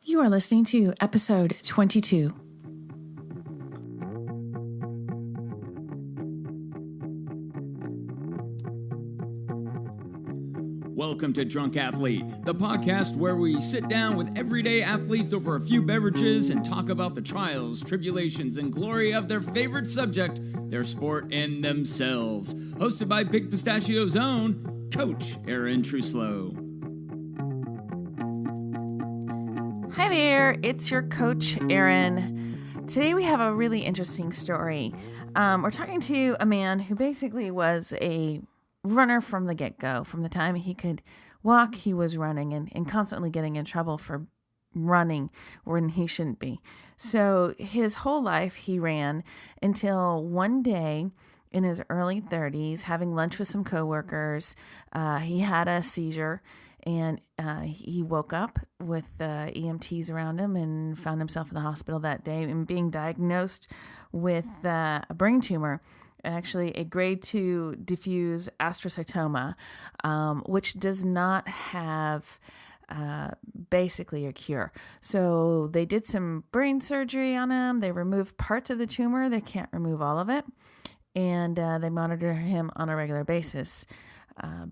You are listening to episode 22. Welcome to Drunk Athlete, the podcast where we sit down with everyday athletes over a few beverages and talk about the trials, tribulations, and glory of their favorite subject, their sport, and themselves. Hosted by Big Pistachio's own Coach Aaron Truslow. Hi there, it's your coach, Aaron. Today we have a really interesting story. We're talking to a man who basically was a runner from the get-go. From the time he could walk, he was running and constantly getting in trouble for running when he shouldn't be. So his whole life he ran until one day in his early 30s, having lunch with some coworkers, he had a seizure. And he woke up with EMTs around him and found himself in the hospital that day and being diagnosed with a brain tumor, actually a grade 2 diffuse astrocytoma, which does not have basically a cure. So they did some brain surgery on him. They removed parts of the tumor. They can't remove all of it. And they monitor him on a regular basis.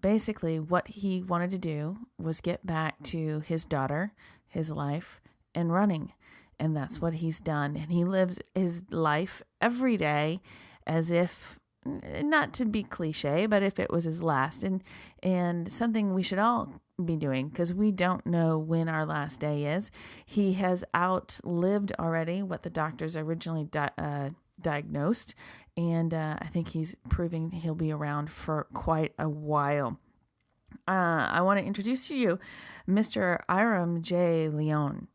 Basically, what he wanted to do was get back to his daughter, his life, and running. And that's what he's done. And he lives his life every day as if, not to be cliche, but if it was his last. And something we should all be doing, because we don't know when our last day is. He has outlived already what the doctors originally diagnosed, and I think he's proving he'll be around for quite a while. I want to introduce to you Mr. Iram J. Leon.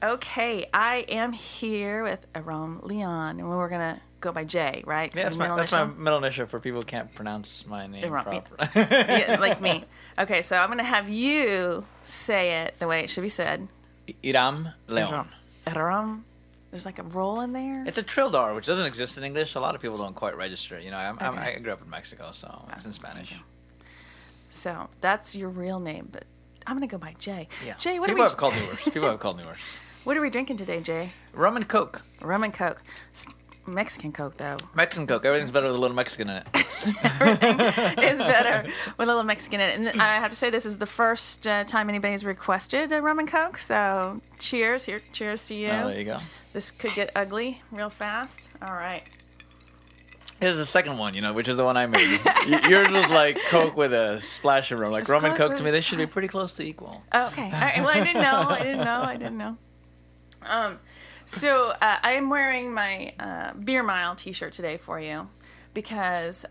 Okay, I am here with Iram Leon, and we're going to go by J, right? Yeah, that's my middle initial for people who can't pronounce my name properly. Yeah, like me. Okay, so I'm going to have you say it the way it should be said. Iram Leon. Iram. There's like a roll in there. It's a trill R, which doesn't exist in English. A lot of people don't quite register. You know, I grew up in Mexico, so it's in Spanish. Okay. So that's your real name, but I'm gonna go by Jay. Yeah. Jay, People have called me worse. People have called me worse. What are we drinking today, Jay? Rum and Coke. Rum and Coke. Mexican Coke, though. Mexican Coke. Everything's better with a little Mexican in it. Everything is better with a little Mexican in it. And I have to say, this is the first time anybody's requested a rum and Coke. So cheers. Here, cheers to you. Oh, there you go. This could get ugly real fast. All right. Here's the second one, which is the one I made. Yours was like Coke with a splash of rum. Like rum and Coke, to me, they should be pretty close to equal. Oh, okay. All right. Well, I didn't know. So I am wearing my Beer Mile t-shirt today for you because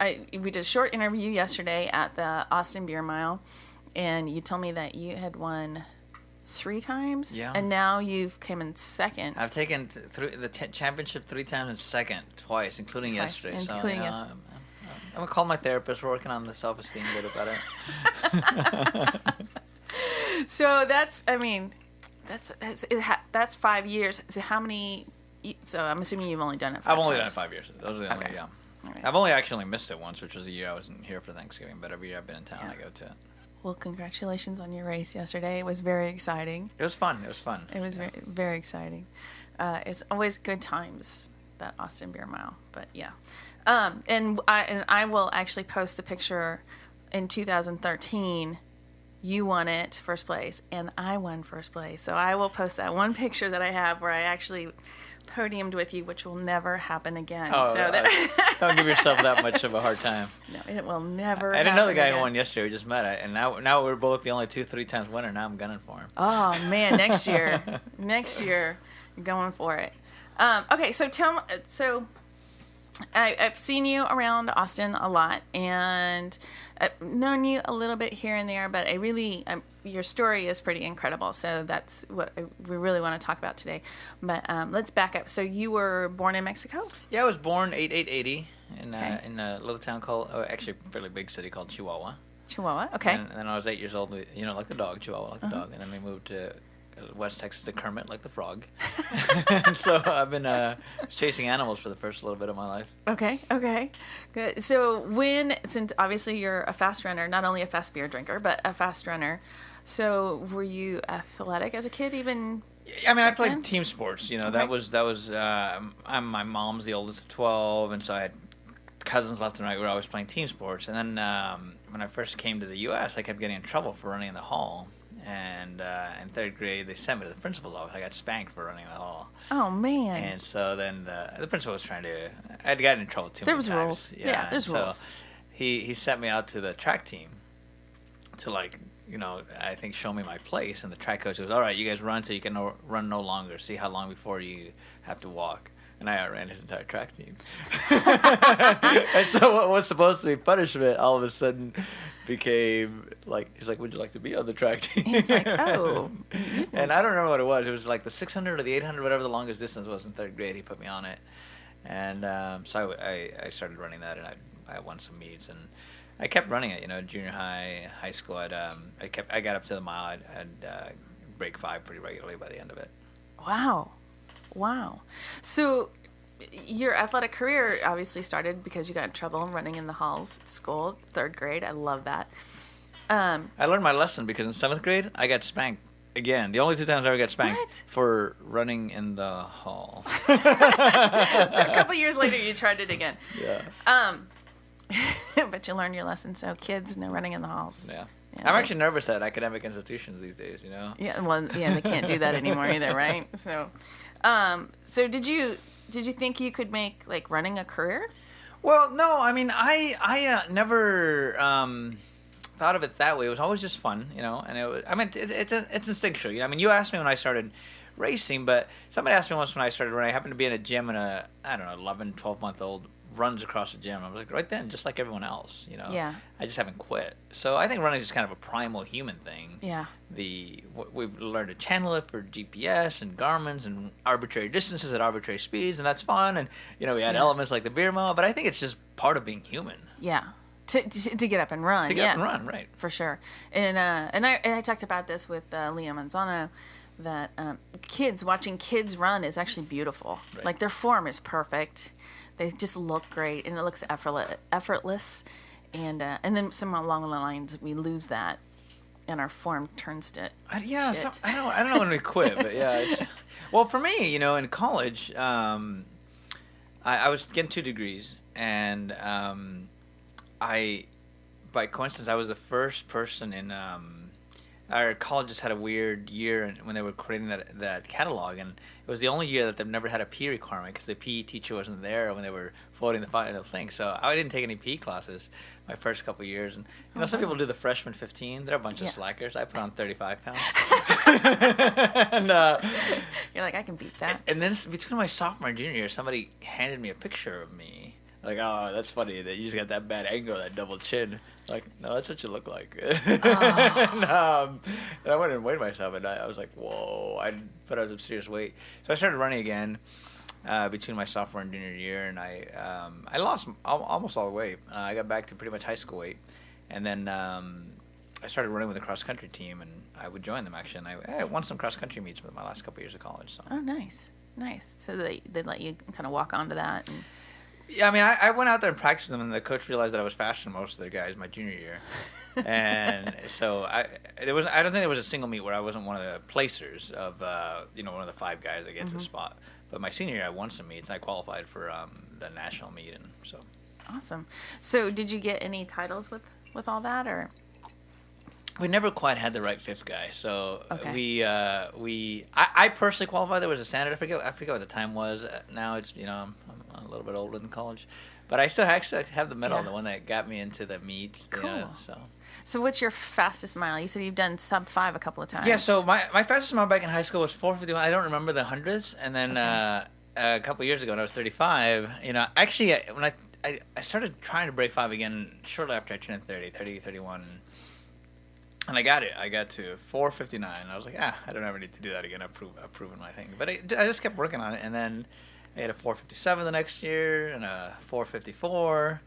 we did a short interview yesterday at the Austin Beer Mile, and you told me that you had won 3 times, and now you've came in second. I've taken the championship 3 times and second twice, including yesterday. I'm gonna call my therapist. We're working on the self-esteem bit about it. So that's 5 years. So how many? So I'm assuming you've only done it 5 times. I've only done it 5 years. Those are the only, Okay. yeah. Right. I've only actually missed it once, which was a year I wasn't here for Thanksgiving, but every year I've been in town, I go to it. Well, congratulations on your race yesterday. It was very exciting. It was fun. It was very, very exciting. It's always good times, that Austin Beer Mile. But yeah, and I will actually post the picture in 2013. You won it first place, and I won first place. So I will post that one picture that I have where I actually podiumed with you, which will never happen again. Oh, so don't give yourself that much of a hard time. No, it will never. I didn't know the guy again. who won yesterday. We just met, and now we're both the only 2-3 times winner. Now I'm gunning for him. Oh man, next year, you're going for it. Okay, so tell me. So I've seen you around Austin a lot, and I've known you a little bit here and there, but I really, your story is pretty incredible. So that's what we really want to talk about today. But let's back up. So you were born in Mexico? Yeah, I was born 8880 in a little town called, actually a fairly big city called Chihuahua. Chihuahua, okay. And then I was 8 years old, like the dog, Chihuahua, like the dog. And then we moved to West Texas to Kermit, like the frog. And so I've been chasing animals for the first little bit of my life. Okay, good. So since obviously you're a fast runner, not only a fast beer drinker, but a fast runner, so were you athletic as a kid even? I mean, I played team sports. You know, that was. My mom's the oldest of 12, and so I had cousins left and right. We were always playing team sports. And then when I first came to the U.S., I kept getting in trouble for running in the hall. And in third grade, they sent me to the principal's office. I got spanked for running in the hall. Oh, man. And so then the principal was trying to... I'd gotten in trouble too many times. There was rules. Yeah, there's rules. He sent me out to the track team to, like, you know, I think show me my place. And the track coach goes, all right, you guys run so you can run no longer. See how long before you have to walk. And I outran his entire track team. And so what was supposed to be punishment all of a sudden became like, he's like, would you like to be on the track team? He's like, oh. And I don't remember what it was. It was like the 600 or the 800, whatever the longest distance was in third grade. He put me on it. And so I started running that, and I won some meets. And I kept running it, you know, junior high, high school. I got up to the mile. I'd break 5 pretty regularly by the end of it. Wow. So your athletic career obviously started because you got in trouble running in the halls at school, third grade. I love that. I learned my lesson because in 7th grade, I got spanked again. The only 2 times I ever got spanked for running in the hall. So a couple years later, you tried it again. Yeah. But you learned your lesson. So kids, no running in the halls. Yeah. I'm actually nervous at academic institutions these days, you know? Yeah, well, yeah, they can't do that anymore either, right? So, so did you think you could make, like, running a career? Well, no, I mean, I never thought of it that way. It was always just fun, you know? And it's instinctual. You know? I mean, you asked me when I started racing, but somebody asked me once when I started running. I happened to be in a gym and 11, 12-month-old runs across the gym. I was like, right then, just like everyone else, you know. Yeah. I just haven't quit. So I think running is just kind of a primal human thing. Yeah. We've learned to channel it for GPS and Garmin's and arbitrary distances at arbitrary speeds, and that's fun. And you know, we add elements like the beer mile, but I think it's just part of being human. Yeah. To get up and run. To get up and run, right? For sure. And I talked about this with Leah Manzano, that watching kids run is actually beautiful. Right. Like their form is perfect. They just look great, and it looks effortless, and then somewhere along the lines we lose that, and our form turns to shit. I don't know when we quit, but yeah. Well, for me, you know, in college, I was getting 2 degrees, and by coincidence, I was the first person in our college just had a weird year when they were creating that catalog, and it was the only year that they've never had a PE requirement because the PE teacher wasn't there when they were floating the final thing. So I didn't take any PE classes my first couple of years, and you know, some people do the freshman 15. They're a bunch of slackers. I put on 35 pounds. And you're like, I can beat that. And then between my sophomore and junior year, somebody handed me a picture of me. Like, oh, that's funny that you just got that bad angle, that double chin. Like, no, that's what you look like. And I went and weighed myself, and I was like, whoa. I put on some serious weight. So I started running again between my sophomore and junior year, and I lost almost all the weight. I got back to pretty much high school weight. And then I started running with a cross-country team, and I would join them, actually. And I won some cross-country meets with my last couple of years of college. So. Oh, nice. So they let you kind of walk onto that and... Yeah, I mean, I went out there and practiced with them, and the coach realized that I was faster than most of the guys my junior year. And so I don't think there was a single meet where I wasn't one of the placers of, one of the 5 guys that gets a spot. But my senior year, I won some meets, and I qualified for the national meet, and so. Awesome. So did you get any titles with all that, or? We never quite had the right 5th guy, so okay. I personally qualified. There was a standard. I forget what the time was. Now it's I'm a little bit older than college, but I still actually have the medal, the one that got me into the meets. Cool. You know, so what's your fastest mile? You said you've done sub 5 a couple of times. Yeah. So my fastest mile back in high school was 4:51. I don't remember the hundreds, and then a couple of years ago when I was 35, actually when I started trying to break 5 again shortly after I turned 30, 31. And I got it. I got to 4:59. I was like, I don't ever need to do that again. I've proven my thing. But I just kept working on it. And then I had a 4:57 the next year and a 4:54.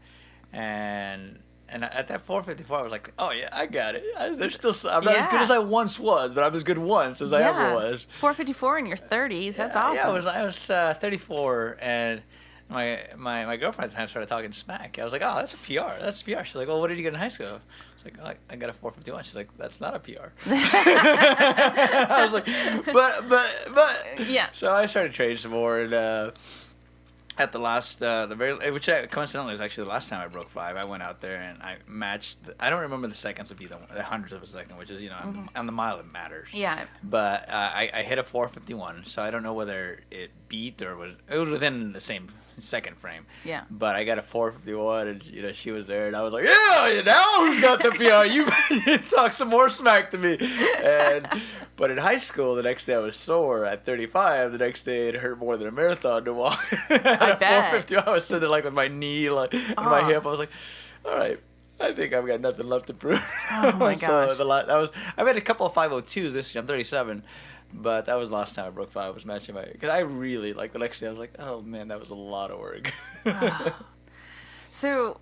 And at that 4:54, I was like, oh yeah, I got it. There's still I'm not as good as I once was, but I'm as good once as I ever was. 4:54 in your 30s. That's awesome. Yeah, I was 34, and my girlfriend at the time started talking smack. I was like, oh, that's a PR. That's a PR. She's like, well, what did you get in high school? I was like, oh, I got a 4:51. She's like, that's not a PR. I was like, but yeah. So I started training some more, and at the last, which coincidentally was actually the last time I broke 5. I went out there and I matched. I don't remember the seconds of either, the hundredths of a second, which is on the mile it matters. Yeah. But I hit a 4:51, so I don't know whether it beat or it was within the same second frame. Yeah. But I got a 4:51, and she was there, and I was like, yeah, now who's got the PR? You talk some more smack to me. But in high school, the next day I was sore at 35. The next day it hurt more than a marathon to walk. I bet. 4:50, I was sitting there like with my knee and my hip. I was like, all right, I think I've got nothing left to prove. Oh my gosh. I made a couple of 5:02s this year. I'm 37. But that was the last time I broke 5. I was matching because I really, the next day I was like, oh man, that was a lot of work. So,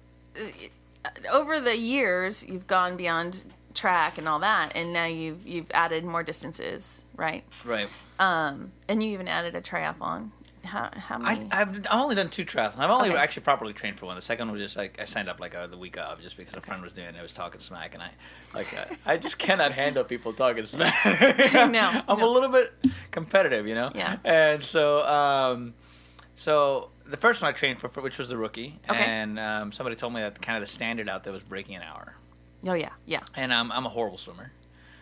over the years, you've gone beyond track and all that, and now you've added more distances, right? Right. And you even added a triathlon. How many? I've only done 2 triathlons. I've only actually properly trained for one. The second one was just I signed up the week of just because a friend was doing it and was talking smack, and I just cannot handle people talking smack. No, I'm a little bit competitive, Yeah. And so so the first one I trained for which was the rookie, okay. And somebody told me that kind of the standard out there was breaking an hour. Oh yeah, yeah. And I'm a horrible swimmer.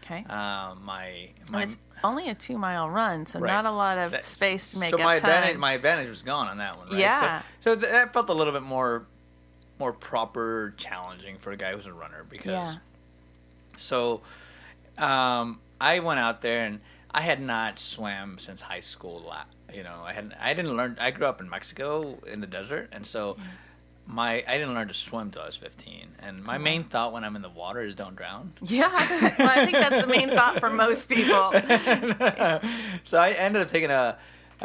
Okay. And it's only a 2-mile run, so right. not a lot of space to make up time. time. My advantage was gone on that one, right? Yeah. So that felt a little bit more proper, challenging for a guy who's a runner because. Yeah. So, I went out there and I had not swam since high school. I didn't learn. I grew up in Mexico in the desert, and so. I didn't learn to swim till I was 15, and my main thought when I'm in the water is don't drown. Yeah, well, I think that's the main thought for most people. So I ended up taking I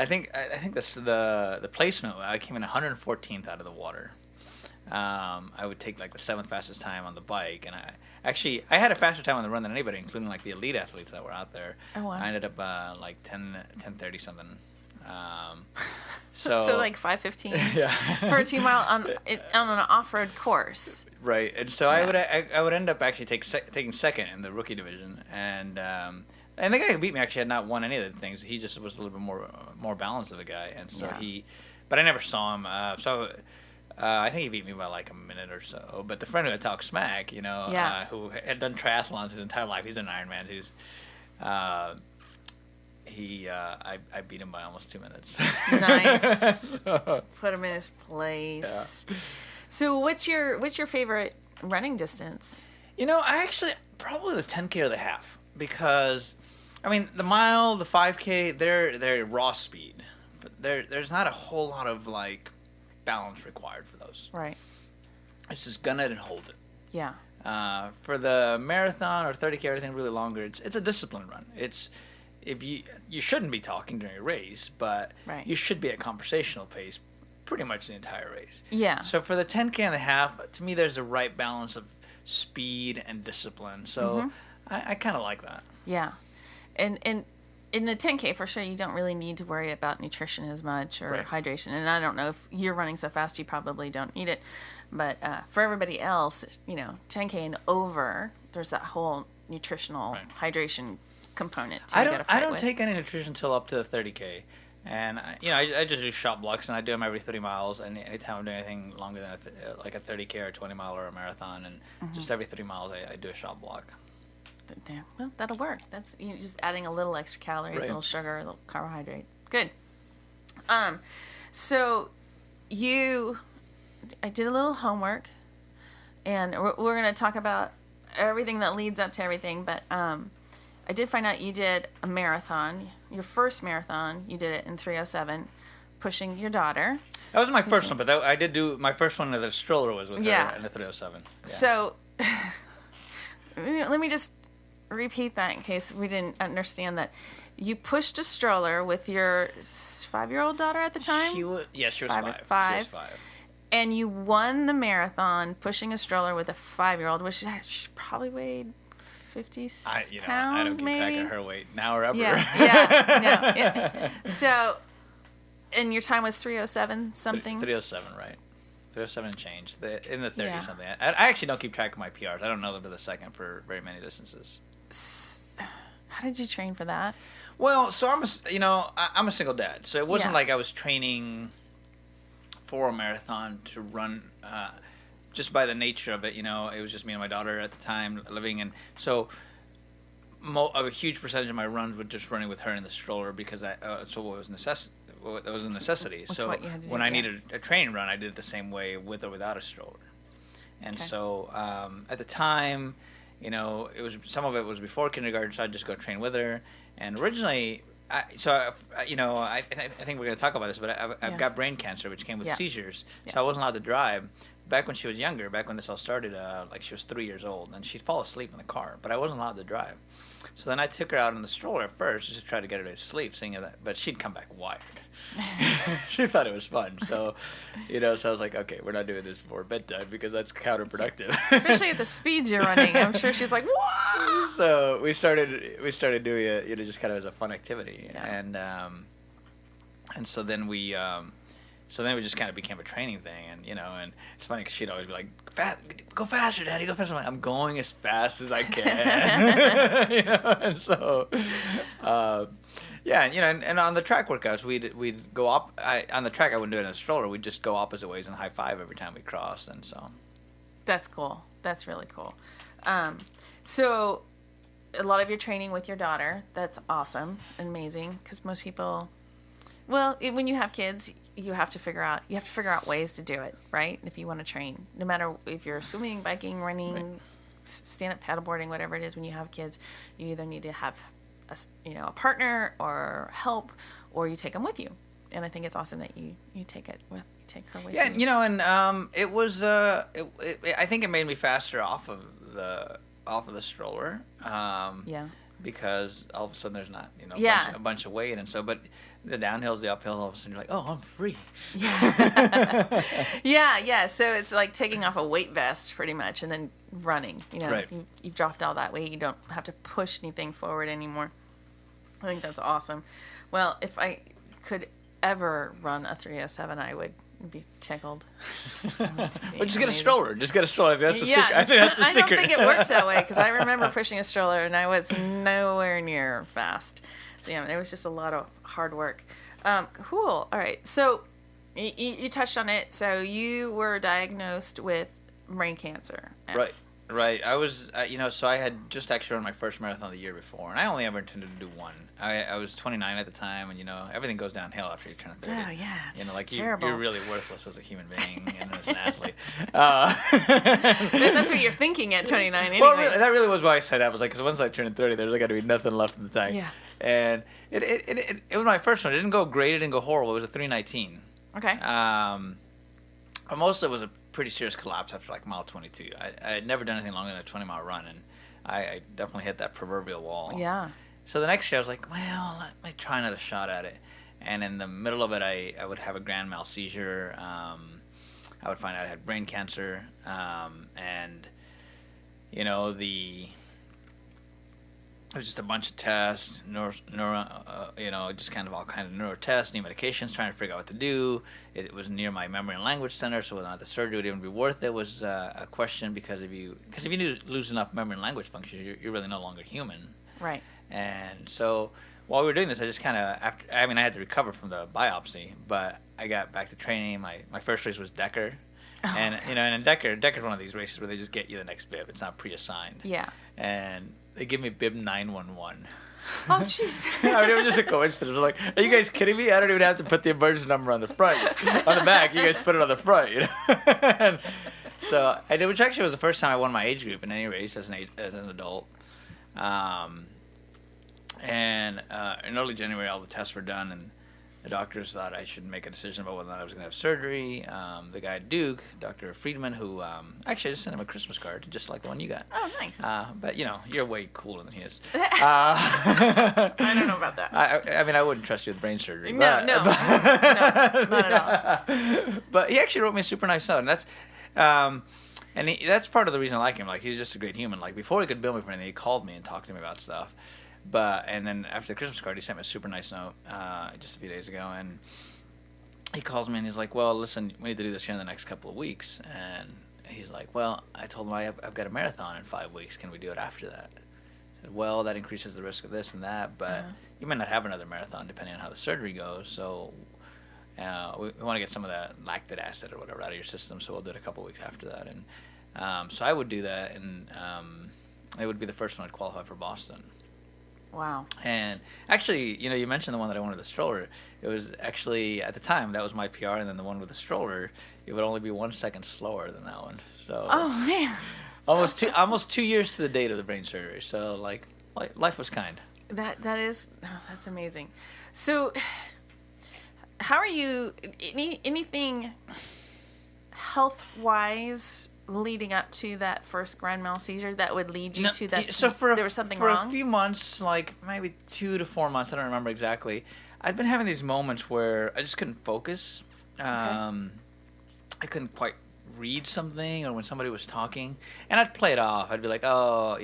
think the placement. I came in 114th out of the water. I would take the 7th fastest time on the bike, and I had a faster time on the run than anybody, including the elite athletes that were out there. Oh wow! I ended up 10:30 something. So 5:15 for a 2-mile on an off-road course. Right, and so I would end up actually taking second in the rookie division, and the guy who beat me actually had not won any of the things. He just was a little bit more balanced of a guy, and so but I never saw him. I think he beat me by a minute or so. But the friend who had talked smack, who had done triathlons his entire life, he's an Ironman. I beat him by almost 2 minutes. Nice. Put him in his place. Yeah. So what's your favorite running distance? I actually probably the 10K or the half because, the mile, the 5K, they're raw speed. But there's not a whole lot of balance required for those. Right. It's just gun it and hold it. Yeah. For the marathon or 30K or anything really longer, it's a disciplined run. If you shouldn't be talking during a race, but you should be at conversational pace pretty much the entire race. Yeah. So for the 10K and a half, to me, there's a right balance of speed and discipline. So I kind of like that. Yeah. And in the 10K, for sure, you don't really need to worry about nutrition as much or hydration. And I don't know if you're running so fast, you probably don't need it. But for everybody else, 10K and over, there's that whole nutritional hydration component. I don't take any nutrition till up to 30K, and I just do shot blocks, and I do them every 30 miles. And anytime I'm doing anything longer than a 30K or a 20 mile or a marathon, and just every 30 miles I do a shot block. There, well, that'll work. That's just adding a little extra calories, a little sugar, a little carbohydrate. Good. So I did a little homework, and we're going to talk about everything that leads up to everything, but I did find out you did a marathon. Your first marathon, you did it in 3:07, pushing your daughter. That was my first one, but I did do my first one. The stroller was with her in the 3:07. Yeah. So let me just repeat that in case we didn't understand that. You pushed a stroller with your 5-year-old daughter at the time? She was 5. Five. She was 5. And you won the marathon pushing a stroller with a 5-year-old, which she probably weighed 50 pounds, I don't keep maybe. track of her weight now or ever. Yeah. So, and your time was 3:07 something? 3:07, right? 3:07 and change. In the 30 Yeah. something. I actually don't keep track of my PRs. I don't know them to the second for very many distances. How did you train for that? Well, so I'm a single dad, so it wasn't Yeah. like I was training for a marathon to run. Just by the nature of it, it was just me and my daughter at the time living, and so a huge percentage of my runs were just running with her in the stroller because that was a necessity. That's so what you had to do, when I yeah. needed a training run, I did it the same way with or without a stroller. And Okay. so at the time, it was some of it was before kindergarten, so I'd just go train with her. And originally, I think we're going to talk about this, but I've Yeah. got brain cancer, which came with Yeah. seizures, Yeah. so I wasn't allowed to drive. Back when she was younger, back when this all started, she was 3 years old, and she'd fall asleep in the car, but I wasn't allowed to drive. So then I took her out in the stroller at first just to try to get her to sleep, but she'd come back wired. She thought it was fun, so I was like, okay, we're not doing this before bedtime because that's counterproductive. Especially at the speeds you're running. I'm sure she's like, whoa! So we started doing it, just kind of as a fun activity, Yeah. and so then we just kind of became a training thing, and it's funny because she'd always be like, go faster, Daddy, go faster. I'm like, I'm going as fast as I can, and so, and on the track workouts, we'd go up, on the track I wouldn't do it in a stroller, we'd just go opposite ways and high five every time we crossed, and so. That's cool. That's really cool. So a lot of your training with your daughter, that's awesome, amazing, because most people, when you have kids, you have to figure out ways to do it, right? If you want to train, no matter if you're swimming, biking, running, Right. stand-up paddleboarding, whatever it is, when you have kids, you either need to have a partner or help, or you take them with you. And I think it's awesome that you take her with you. Yeah, and it was I think it made me faster off of the stroller. Yeah. Because all of a sudden there's not Yeah. a bunch of weight, and so but the downhills, the uphill, all of a sudden you're like, oh, I'm free. Yeah. yeah. So it's like taking off a weight vest pretty much and then running. Right. You've dropped all that weight. You don't have to push anything forward anymore. I think that's awesome. Well, if I could ever run a 3:07, I would be tickled. Well, just get a stroller. Just get a stroller. That's a Yeah, secret. I think that's a I secret. don't think it works that way because I remember pushing a stroller and I was nowhere near fast. So yeah, it was just a lot of hard work. Cool. All right. So you touched on it. So you were diagnosed with brain cancer. Right. I was, so I had just actually run my first marathon the year before, and I only ever intended to do one. I was 29 at the time, and everything goes downhill after you turn 30. Oh yeah, it's you're terrible. really worthless as a human being and as an athlete. That's what you're thinking at 29 anyways. Well, that really was why I said that. I was like, because once I turned 30, there's got to be nothing left in the tank. Yeah. And it was my first one. It didn't go great. It didn't go horrible. It was a 3:19. Okay. But most of it was a pretty serious collapse after like mile 22. I had never done anything longer than a 20-mile run, and I definitely hit that proverbial wall. Yeah. So the next year I was like, well, let me try another shot at it. And in the middle of it, I would have a grand mal seizure. I would find out I had brain cancer, and it was just a bunch of tests, just kind of all kind of neuro tests, new medications, trying to figure out what to do. It was near my memory and language center, so whether or not the surgery would even be worth it was a question, because if you lose enough memory and language functions, you're really no longer human. Right. And so while we were doing this, I just kind of, I had to recover from the biopsy, but I got back to training. My first race was Decker. And, and Decker's one of these races where they just get you the next bib. It's not pre-assigned. Yeah. And they give me bib 911. Oh, jeez. It was just a coincidence. Like, are you guys kidding me? I don't even have to put the emergency number on the front, on the back. You guys put it on the front, And so I did, which actually was the first time I won my age group in any race as an adult. And in early January, all the tests were done, and The doctors thought I should make a decision about whether or not I was going to have surgery. The guy at Duke, Dr. Friedman, who actually I just sent him a Christmas card, just like the one you got. Oh, nice. But you're way cooler than he is. I don't know about that. I mean, I wouldn't trust you with brain surgery. No, no, not at all. But he actually wrote me a super nice note, and that's that's part of the reason I like him. Like, he's just a great human. Like, before he could bill me for anything, he called me and talked to me about stuff. And then after the Christmas card, he sent me a super nice note just a few days ago, and he calls me and he's like, "Well, listen, we need to do this here in the next couple of weeks." And he's like, "Well," I told him, I've got a marathon in 5 weeks. Can we do it after that? I said, "Well, that increases the risk of this and that, but you might not have another marathon depending on how the surgery goes. So we want to get some of that lactic acid or whatever out of your system, so we'll do it a couple of weeks after that." And so I would do that, and it would be the first one I'd qualify for Boston. Wow. And actually, you mentioned the one that I wanted the stroller. It was actually, at the time, that was my PR, and then the one with the stroller, it would only be 1 second slower than that one. So Oh, man. almost 2 years to the date of the brain surgery. So like life was kind. That's amazing. So, how are you? Anything health-wise leading up to that first grand mal seizure that would lead you to that? So there was something for wrong? a few months, like maybe 2 to 4 months, I don't remember exactly. I'd been having these moments where I just couldn't focus. I couldn't quite read something, or when somebody was talking, and I'd play it off. I'd be like, "Oh,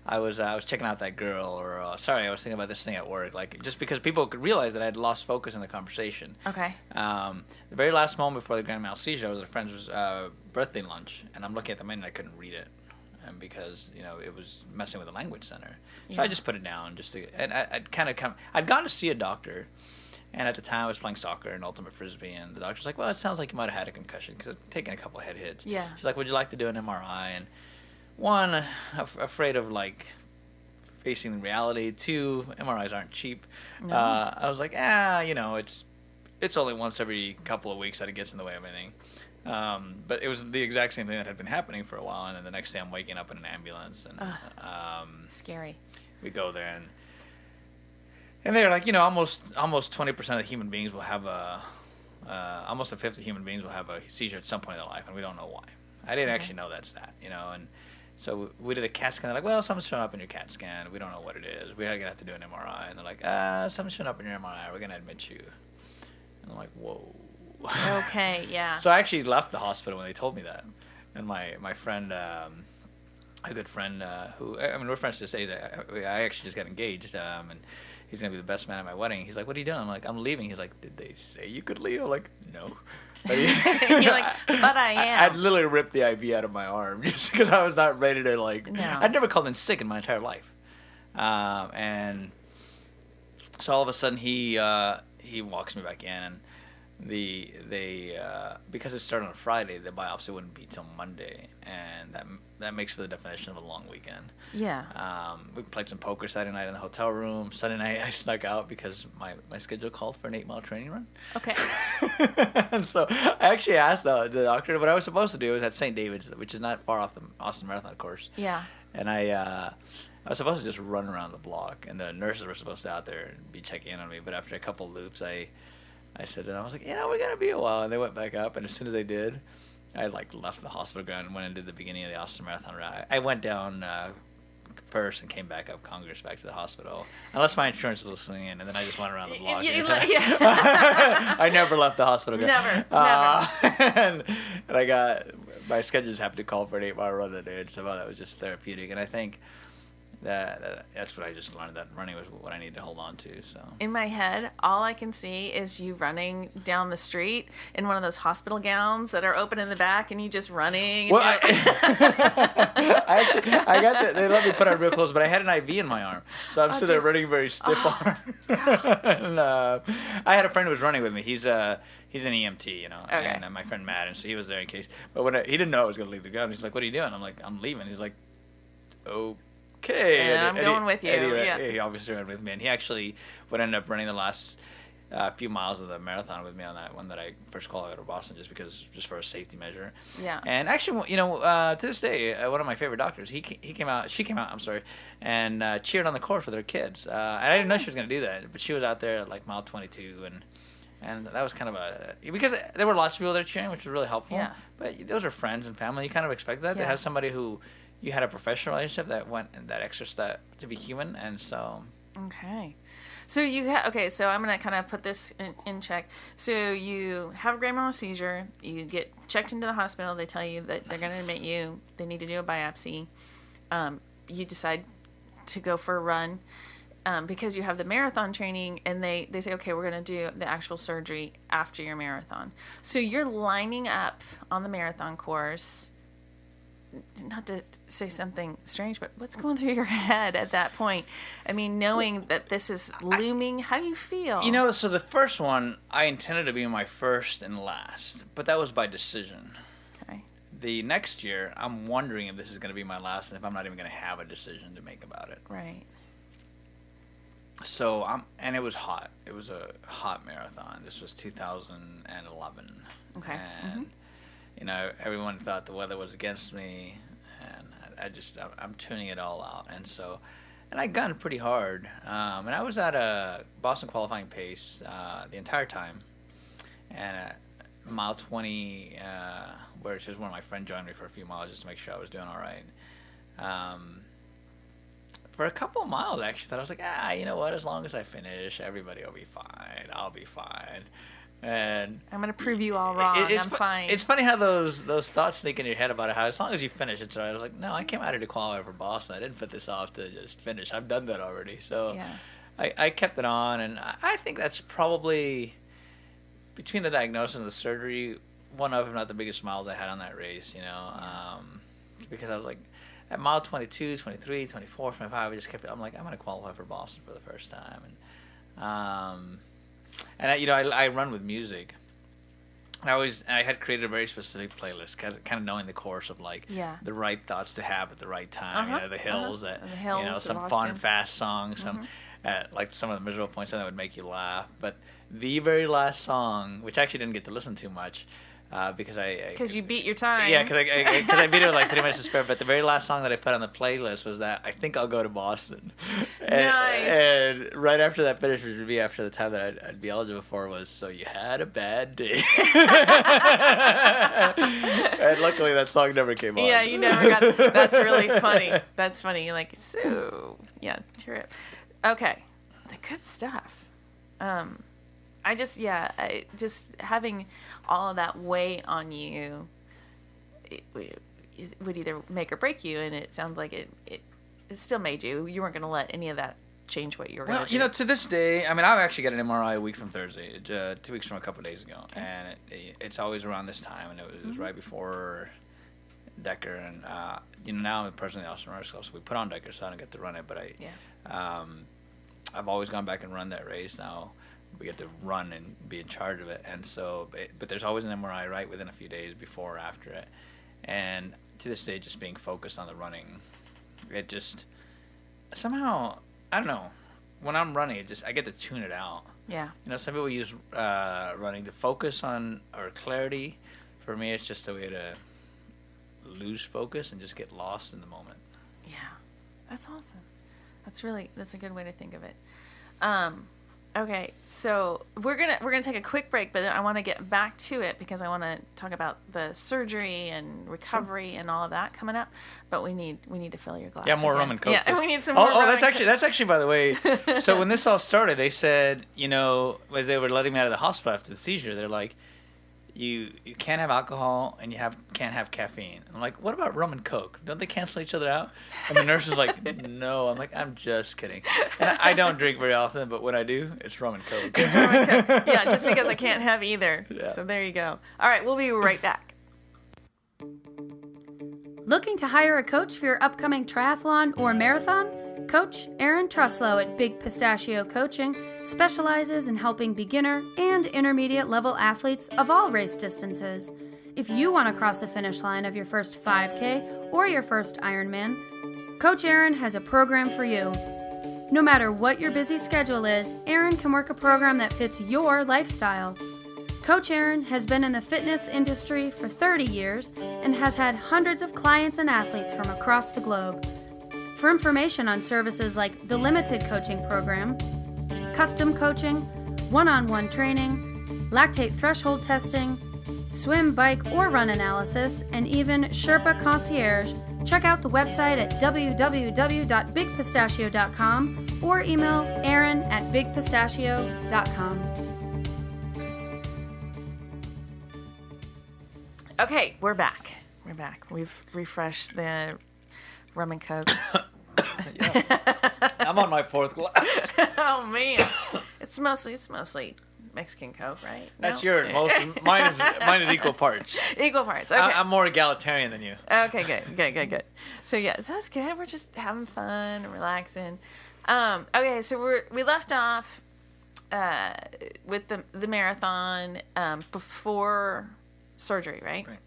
I was checking out that girl," or "Sorry, I was thinking about this thing at work." Like, just because people could realize that I'd lost focus in the conversation. Okay. The very last moment before the grand mal seizure, I was at a friend's birthday lunch, and I'm looking at the menu and I couldn't read it, and because it was messing with the language center. So I just put it down and I'd gone to see a doctor. And at the time, I was playing soccer and ultimate frisbee, and the doctor's like, "Well, it sounds like you might have had a concussion because I'd taken a couple of head hits." Yeah. She's like, "Would you like to do an MRI?" And one, afraid of facing reality. 2, MRIs aren't cheap. No. I was like, it's only once every couple of weeks that it gets in the way of anything. But it was the exact same thing that had been happening for a while, and then the next day I'm waking up in an ambulance, and Scary. we go there, and they're like, almost 20% of human beings will have almost a fifth of human beings will have a seizure at some point in their life, and we don't know why. I didn't actually know that stat, and so we did a CAT scan. They're like, "Well, something's showing up in your CAT scan. We don't know what it is. We're gonna have to do an MRI." And they're like, "Something's showing up in your MRI. We're gonna admit you." And I'm like, "Whoa." Okay, yeah. So I actually left the hospital when they told me that, and my friend, a good friend we're friends to this age. I actually just got engaged, and he's gonna be the best man at my wedding. He's like, "What are you doing?" I'm like, "I'm leaving." He's like, "Did they say you could leave?" I'm like, "No." You're like, "But I am." I'd literally ripped the IV out of my arm just because I was not ready to No. I'd never called in sick in my entire life, and so all of a sudden he walks me back in, and because it started on a Friday, the biopsy wouldn't be till Monday, and that makes for the definition of a long weekend. Yeah. We played some poker Saturday night in the hotel room. Sunday night I snuck out because my schedule called for an 8-mile training run. Okay. And so I actually asked the doctor what I was supposed to do. It was at St. David's, which is not far off the Austin Marathon course. Yeah. And I was supposed to just run around the block, and the nurses were supposed to out there and be checking in on me. But after a couple of loops, I said, and I was like, we're gonna be a while. And they went back up, and as soon as they did, I left the hospital ground and went and did the beginning of the Austin Marathon ride. I went down first and came back up Congress back to the hospital, unless my insurance was listening in, and then I just went around the block. I never left the hospital ground. Never. And I got my schedule just happened to call for an 8-mile run that day, and so that was just therapeutic. And I think that's what I just learned, that running was what I needed to hold on to. So in my head, all I can see is you running down the street in one of those hospital gowns that are open in the back, and you just running. And well, I got they let me put on real clothes, but I had an IV in my arm, so I'm sitting there running very stiff arm. And I had a friend who was running with me. He's an EMT, Okay. and my friend Matt, and so he was there in case. But when he didn't know I was going to leave the ground, he's like, "What are you doing?" I'm like, "I'm leaving." He's like, "Okay." And I'm going with you. Anyway, Yeah. he obviously ran with me, and he actually would end up running the last a few miles of the marathon with me on that one that I first qualified for Boston, just for a safety measure. Yeah. And actually, to this day, one of my favorite doctors, she came out, and cheered on the course with her kids. And I didn't know she was going to do that, but she was out there at like mile 22, and that was kind of because there were lots of people there cheering, which was really helpful. Yeah. But those are friends and family. You kind of expect that to have somebody who you had a professional relationship that went and that extra step to be human, and so. Okay. So so I'm going to kind of put this in check. So you have a grand mal seizure, you get checked into the hospital, they tell you that they're going to admit you, they need to do a biopsy. You decide to go for a run because you have the marathon training, and they say, okay, we're going to do the actual surgery after your marathon. So you're lining up on the marathon course. Not to say something strange, but what's going through your head at that point? I mean, knowing that this is looming, how do you feel? So the first one, I intended to be my first and last, but that was by decision. Okay. The next year, I'm wondering if this is going to be my last and if I'm not even going to have a decision to make about it. Right. So, and it was hot. It was a hot marathon. This was 2011. Okay. And everyone thought the weather was against me, and I'm tuning it all out. And I gunned pretty hard. And I was at a Boston qualifying pace the entire time. And at mile 20, where it's just one of my friends joined me for a few miles just to make sure I was doing all right. For a couple of miles, actually, I was like, you know what? As long as I finish, everybody will be fine. I'll be fine. And I'm gonna prove you all wrong. I'm fine. It's funny how those thoughts sneak in your head about how as long as you finish, it's all right. I was like, no, I came out here to qualify for Boston. I didn't put this off to just finish. I've done that already. So I kept it on, and I think that's probably between the diagnosis and the surgery, one of, if not the biggest smiles I had on that race. Because I was like, at mile 22, 23, 24, 25, I just kept. I'm like, I'm gonna qualify for Boston for the first time, and I run with music. I had created a very specific playlist, kind of knowing the course of the right thoughts to have at the right time. The hills, some fun, fast songs, some at some of the miserable points that would make you laugh. But the very last song, which I actually didn't get to listen to much, because you beat your time. Yeah, because I beat it with 3 minutes to spare. But the very last song that I put on the playlist was that I think I'll go to Boston. Nice. And right after that finished, which would be after the time that I'd be eligible for, was "So You Had a Bad Day." And luckily, that song never came on. Yeah, you never got. That's really funny. That's funny. You're like, so yeah, trip. Okay, the good stuff. I just having all of that weight on you, it would either make or break you, and it sounds like it still made you. You weren't going to let any of that change what you were going to do. Well, to this day, I mean, I've actually got an MRI a week from Thursday, 2 weeks from a couple of days ago, and it's always around this time, and it was right before Decker, and now I'm the president of the Austin Runners Club, so we put on Decker, so I don't get to run it, but I've always gone back and run that race now. We get to run and be in charge of it, and so, but there's always an MRI right within a few days before or after it, and to this day, just being focused on the running, it just somehow, I don't know, when I'm running, I get to tune it out. Yeah. Some people use running to focus on or clarity. For me, it's just a way to lose focus and just get lost in the moment. Yeah, that's awesome. That's a good way to think of it. Okay, so we're gonna take a quick break, but I want to get back to it because I want to talk about the surgery and recovery and all of that coming up. But we need to fill your glass. Yeah, more again. Rum and Coke. Yeah, we need some more. That's actually by the way. So when this all started, they said, as they were letting me out of the hospital after the seizure, they're like, you can't have alcohol and can't have caffeine. I'm like, what about Rum and Coke? Don't they cancel each other out? And the nurse was like, no. I'm like, I'm just kidding. And I don't drink very often, but when I do, it's Rum and Coke. It's Rum and Coke. Yeah, just because I can't have either. Yeah. So there you go. All right, we'll be right back. Looking to hire a coach for your upcoming triathlon or marathon? Coach Aaron Truslow at Big Pistachio Coaching specializes in helping beginner and intermediate level athletes of all race distances. If you want to cross the finish line of your first 5K or your first Ironman, Coach Aaron has a program for you. No matter what your busy schedule is, Aaron can work a program that fits your lifestyle. Coach Aaron has been in the fitness industry for 30 years and has had hundreds of clients and athletes from across the globe. For information on services like the Limited Coaching Program, custom coaching, one-on-one training, lactate threshold testing, swim, bike, or run analysis, and even Sherpa Concierge, check out the website at www.bigpistachio.com or email aaron@bigpistachio.com. Okay, we're back. We've refreshed the Rum and Cokes. I'm on my 4th glass. Oh man, it's mostly Mexican Coke, right? That's No? yours. Mine is equal parts. Equal parts. Okay. I'm more egalitarian than you. Okay, good. So yeah, so that's good. We're just having fun and relaxing. Okay, so we left off with the marathon before surgery, right? Right.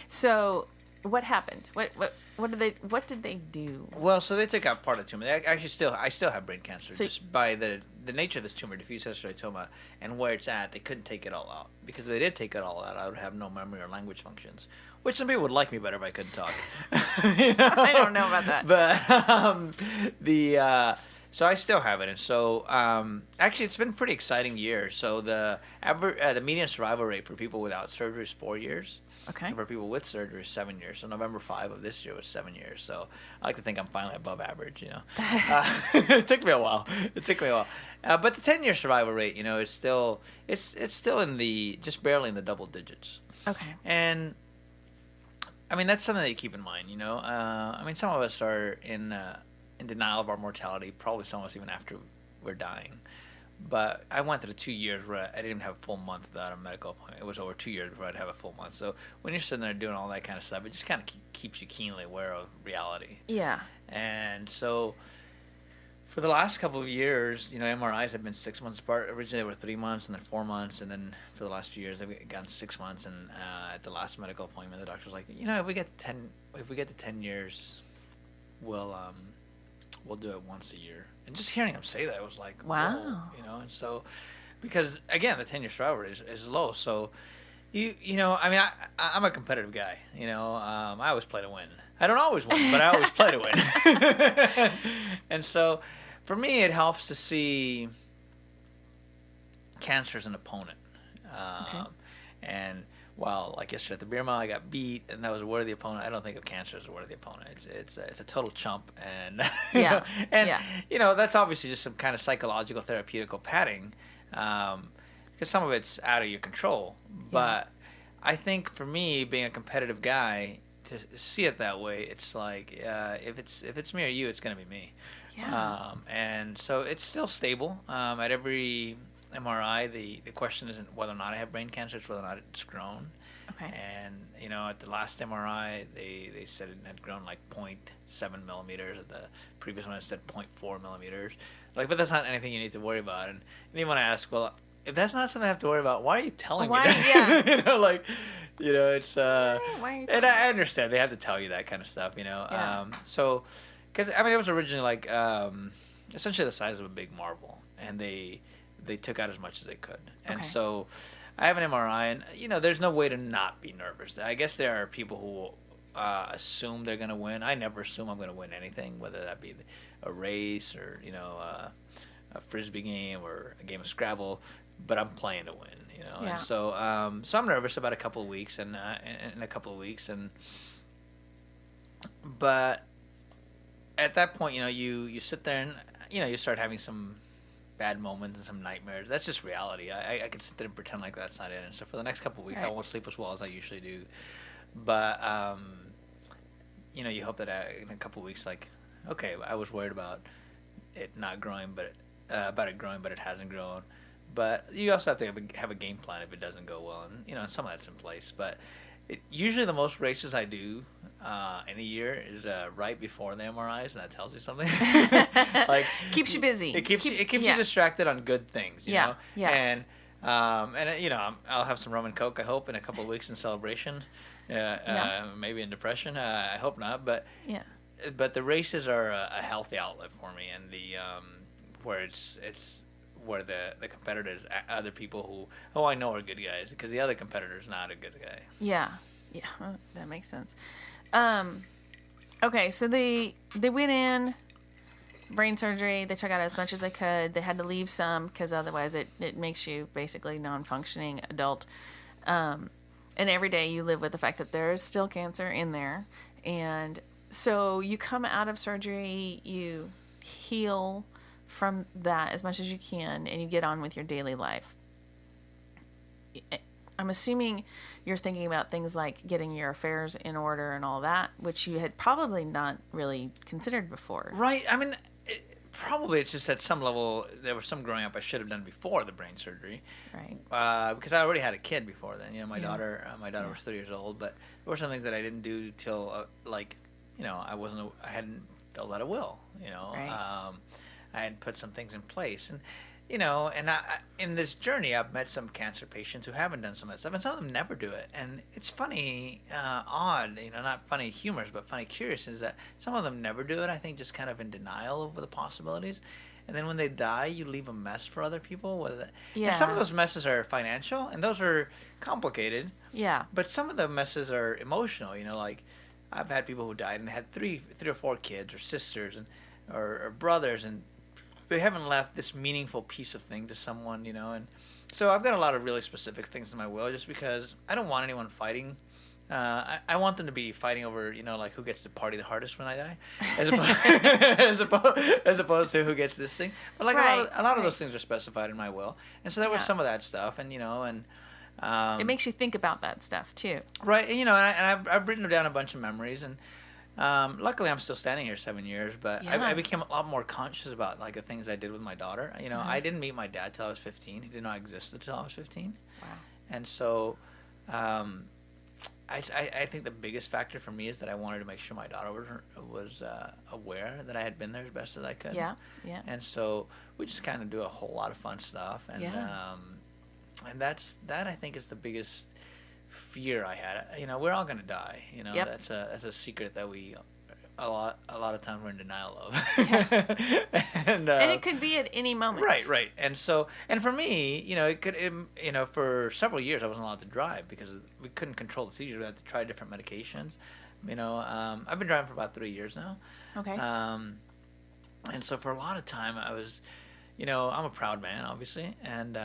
So what happened? What did they do? Well, so they took out part of the tumor. I still have brain cancer. So- just by the nature of this tumor, diffuse Astrocytoma, and where it's at, they couldn't take it all out. Because if they did take it all out, I would have no memory or language functions. Which some people would like me better if I couldn't talk. You know? I don't know about that. But so I still have it, and so actually it's been a pretty exciting year. So the median survival rate for people without surgery is 4 years. Okay. And for people with surgery is 7 years. So November 5 of this year was 7 years. So I like to think I'm finally above average. You know, it took me a while. But the 10-year survival rate, you know, is still it's still in the just barely in the double digits. Okay. And I mean that's something that you keep in mind. You know, I mean some of us are in denial of our mortality. Probably some of us even after we're dying. But I went through 2 years where I didn't even have a full month without a medical appointment. It was over 2 years before I'd have a full month. So when you're sitting there doing all that kind of stuff, it just kind of keeps you keenly aware of reality. Yeah. And so for the last couple of years, you know, MRIs have been 6 months apart. Originally they were 3 months and then 4 months. And then for the last few years, they've gotten 6 months. And at the last medical appointment, the doctor was like, you know, if we get to 10 years, we'll do it once a year. And just hearing him say that was like, wow. whoa, you know. And so, because again, the 10-year survival rate is low. So, you know, I mean, I'm a competitive guy. You know, I always play to win. I don't always win, but I always play to win. And so, for me, it helps to see cancer as an opponent. Okay. And while, like yesterday at the beer mile, I got beat, and that was a worthy opponent. I don't think of cancer as a worthy opponent. It's a total chump, and Yeah. you know that's obviously just some kind of psychological therapeutical padding, because some of it's out of your control. But I think for me, being a competitive guy, to see it that way, it's like if it's me or you, it's gonna be me. Yeah. And so it's still stable. At every MRI, the question isn't whether or not I have brain cancer, it's whether or not it's grown. Okay. And, you know, at the last MRI, they said it had grown like 0.7 millimeters. At the previous one, it said 0.4 millimeters. Like, but that's not anything you need to worry about. And you want to ask, well, if that's not something I have to worry about, why are you telling me that? Yeah. You know, like, you know, it's... Why are you and I understand. They have to tell you that kind of stuff, you know. Yeah. So, because, I mean, it was originally like essentially the size of a big marble. And they took out as much as they could. And Okay. so I have an MRI, and, you know, there's no way to not be nervous. I guess there are people who assume they're going to win. I never assume I'm going to win anything, whether that be a race or, you know, a Frisbee game or a game of Scrabble, but I'm playing to win, you know. Yeah. And so so I'm nervous about a couple of weeks, and in a couple of weeks. But at that point, you know, you sit there and, you know, you start having some bad moments and some nightmares. That's just reality. I can sit there and pretend like that's not it. And so for the next couple of weeks, I Right. won't sleep as well as I usually do. But, you know, you hope that in a couple of weeks, like, okay, I was worried about it not growing, but it hasn't grown. But you also have to have a game plan if it doesn't go well. And, you know, some of that's in place. But usually the most races I do in a year is right before the MRIs, and that tells you something. Like, Keeps you busy. it keeps yeah. you distracted on good things, you Yeah, know. yeah. And you know, I'll have some rum and coke, I hope, in a couple of weeks in celebration. Maybe in depression. I hope not, but Yeah. the races are a healthy outlet for me, and where it's where the competitors, other people who I know are good guys, because the other competitor's not a good guy. Yeah. Yeah, well, that makes sense. Okay, so they went in, brain surgery. They took out as much as they could. They had to leave some because otherwise it makes you basically non-functioning adult. And every day you live with the fact that there's still cancer in there. And so you come out of surgery, you heal from that as much as you can, and you get on with your daily life. I'm assuming you're thinking about things like getting your affairs in order and all that, which you had probably not really considered before. Right. I mean, probably it's just at some level there was some growing up I should have done before the brain surgery. Right. Because I already had a kid before then. You know, my daughter was 3 years old, but there were some things that I didn't do till I hadn't filled out a will. You know, Right. I had put some things in place, and you know, and I in this journey I've met some cancer patients who haven't done some of that stuff, and some of them never do it. And it's funny, odd, you know, not funny humorous, but funny curious, is that some of them never do it. I think just kind of in denial over the possibilities. And then when they die, you leave a mess for other people. And some of those messes are financial, and those are complicated. Yeah. But some of the messes are emotional. You know, like I've had people who died and had three or four kids or sisters or brothers, and they haven't left this meaningful piece of thing to someone. You know, and so I've got a lot of really specific things in my will, just because I don't want anyone fighting. I want them to be fighting over, you know, like who gets to party the hardest when I die, as opposed to who gets this thing. But like a lot of those things are specified in my will, and so there was some of that stuff, and you know, and it makes you think about that stuff too. Right, and, you know, and I've written down a bunch of memories, and luckily I'm still standing here 7 years, but I became a lot more conscious about like the things I did with my daughter. You know, I didn't meet my dad till I was 15. He did not exist until I was 15. Wow. And so. I think the biggest factor for me is that I wanted to make sure my daughter was aware that I had been there as best as I could. Yeah, yeah. And so we just kind of do a whole lot of fun stuff, and and that I think is the biggest fear I had. You know, we're all gonna die. You know, that's a secret that we a lot of times we're in denial of. And it could be at any moment. Right. And so, and for me, you know, for several years I wasn't allowed to drive because we couldn't control the seizures. We had to try different medications. You know, I've been driving for about 3 years now. Okay. And so for a lot of time I was, you know, I'm a proud man, obviously, and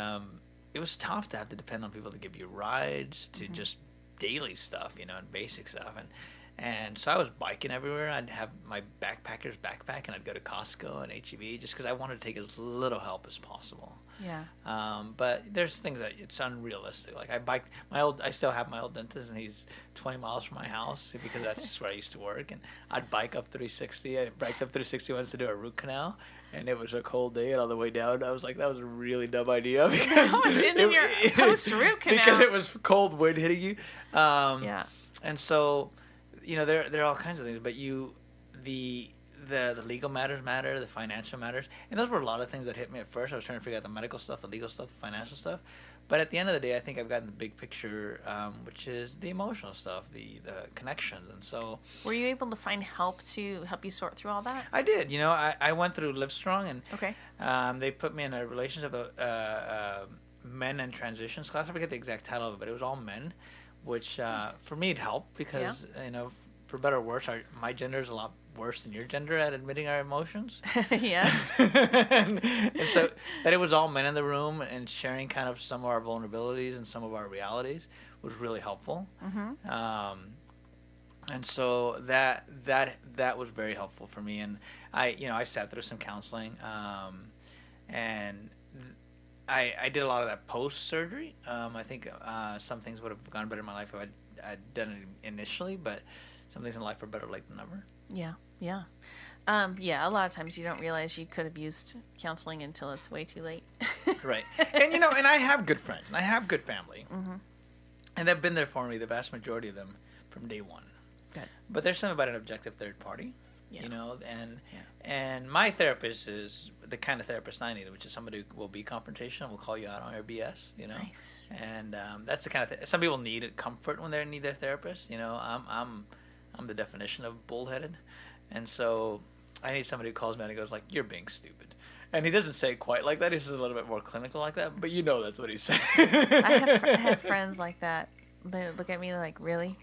it was tough to have to depend on people to give you rides, to just daily stuff, you know, and basic stuff, and so I was biking everywhere. I'd have my backpacker's backpack, and I'd go to Costco and H-E-B just because I wanted to take as little help as possible. Yeah. But there's things that it's unrealistic. Like I still have my old dentist, and he's 20 miles from my house because that's just where I used to work. And I'd bike up 360. I biked up 360 once to do a root canal, and it was a cold day, and on the way down, I was like, that was a really dumb idea. Because that was in your post-root canal. Because it was cold wind hitting you. Yeah. And so, you know, there are all kinds of things, but the legal matters matter, the financial matters, and those were a lot of things that hit me at first. I was trying to figure out the medical stuff, the legal stuff, the financial stuff, but at the end of the day, I think I've gotten the big picture, which is the emotional stuff, the connections, and so. Were you able to find help to help you sort through all that? I did. You know, I went through Livestrong, and okay. They put me in a relationship of men and transitions class. I forget the exact title of it, but it was all men. Which for me it helped because you know, for better or worse, my gender is a lot worse than your gender at admitting our emotions. Yes. and so that it was all men in the room and sharing kind of some of our vulnerabilities and some of our realities was really helpful. Mm-hmm. And so that was very helpful for me. And I sat through some counseling, and I did a lot of that post-surgery. I think some things would have gone better in my life if I'd done it initially, but some things in life are better late than never. Yeah. A lot of times you don't realize you could have used counseling until it's way too late. Right. And, you know, and I have good friends, and I have good family. Mm-hmm. And they've been there for me, the vast majority of them, from day one. Good. But there's something about an objective third party. Yeah. You know, and my therapist is the kind of therapist I need, which is somebody who will be confrontational, will call you out on your BS, you know. Nice. And that's the kind of some people need comfort when they need their therapist. You know, I'm the definition of bullheaded, and so I need somebody who calls me out and goes like, "You're being stupid," And he doesn't say it quite like that. He's just a little bit more clinical like that. But you know that's what he's saying. I have friends like that. They look at me like, really?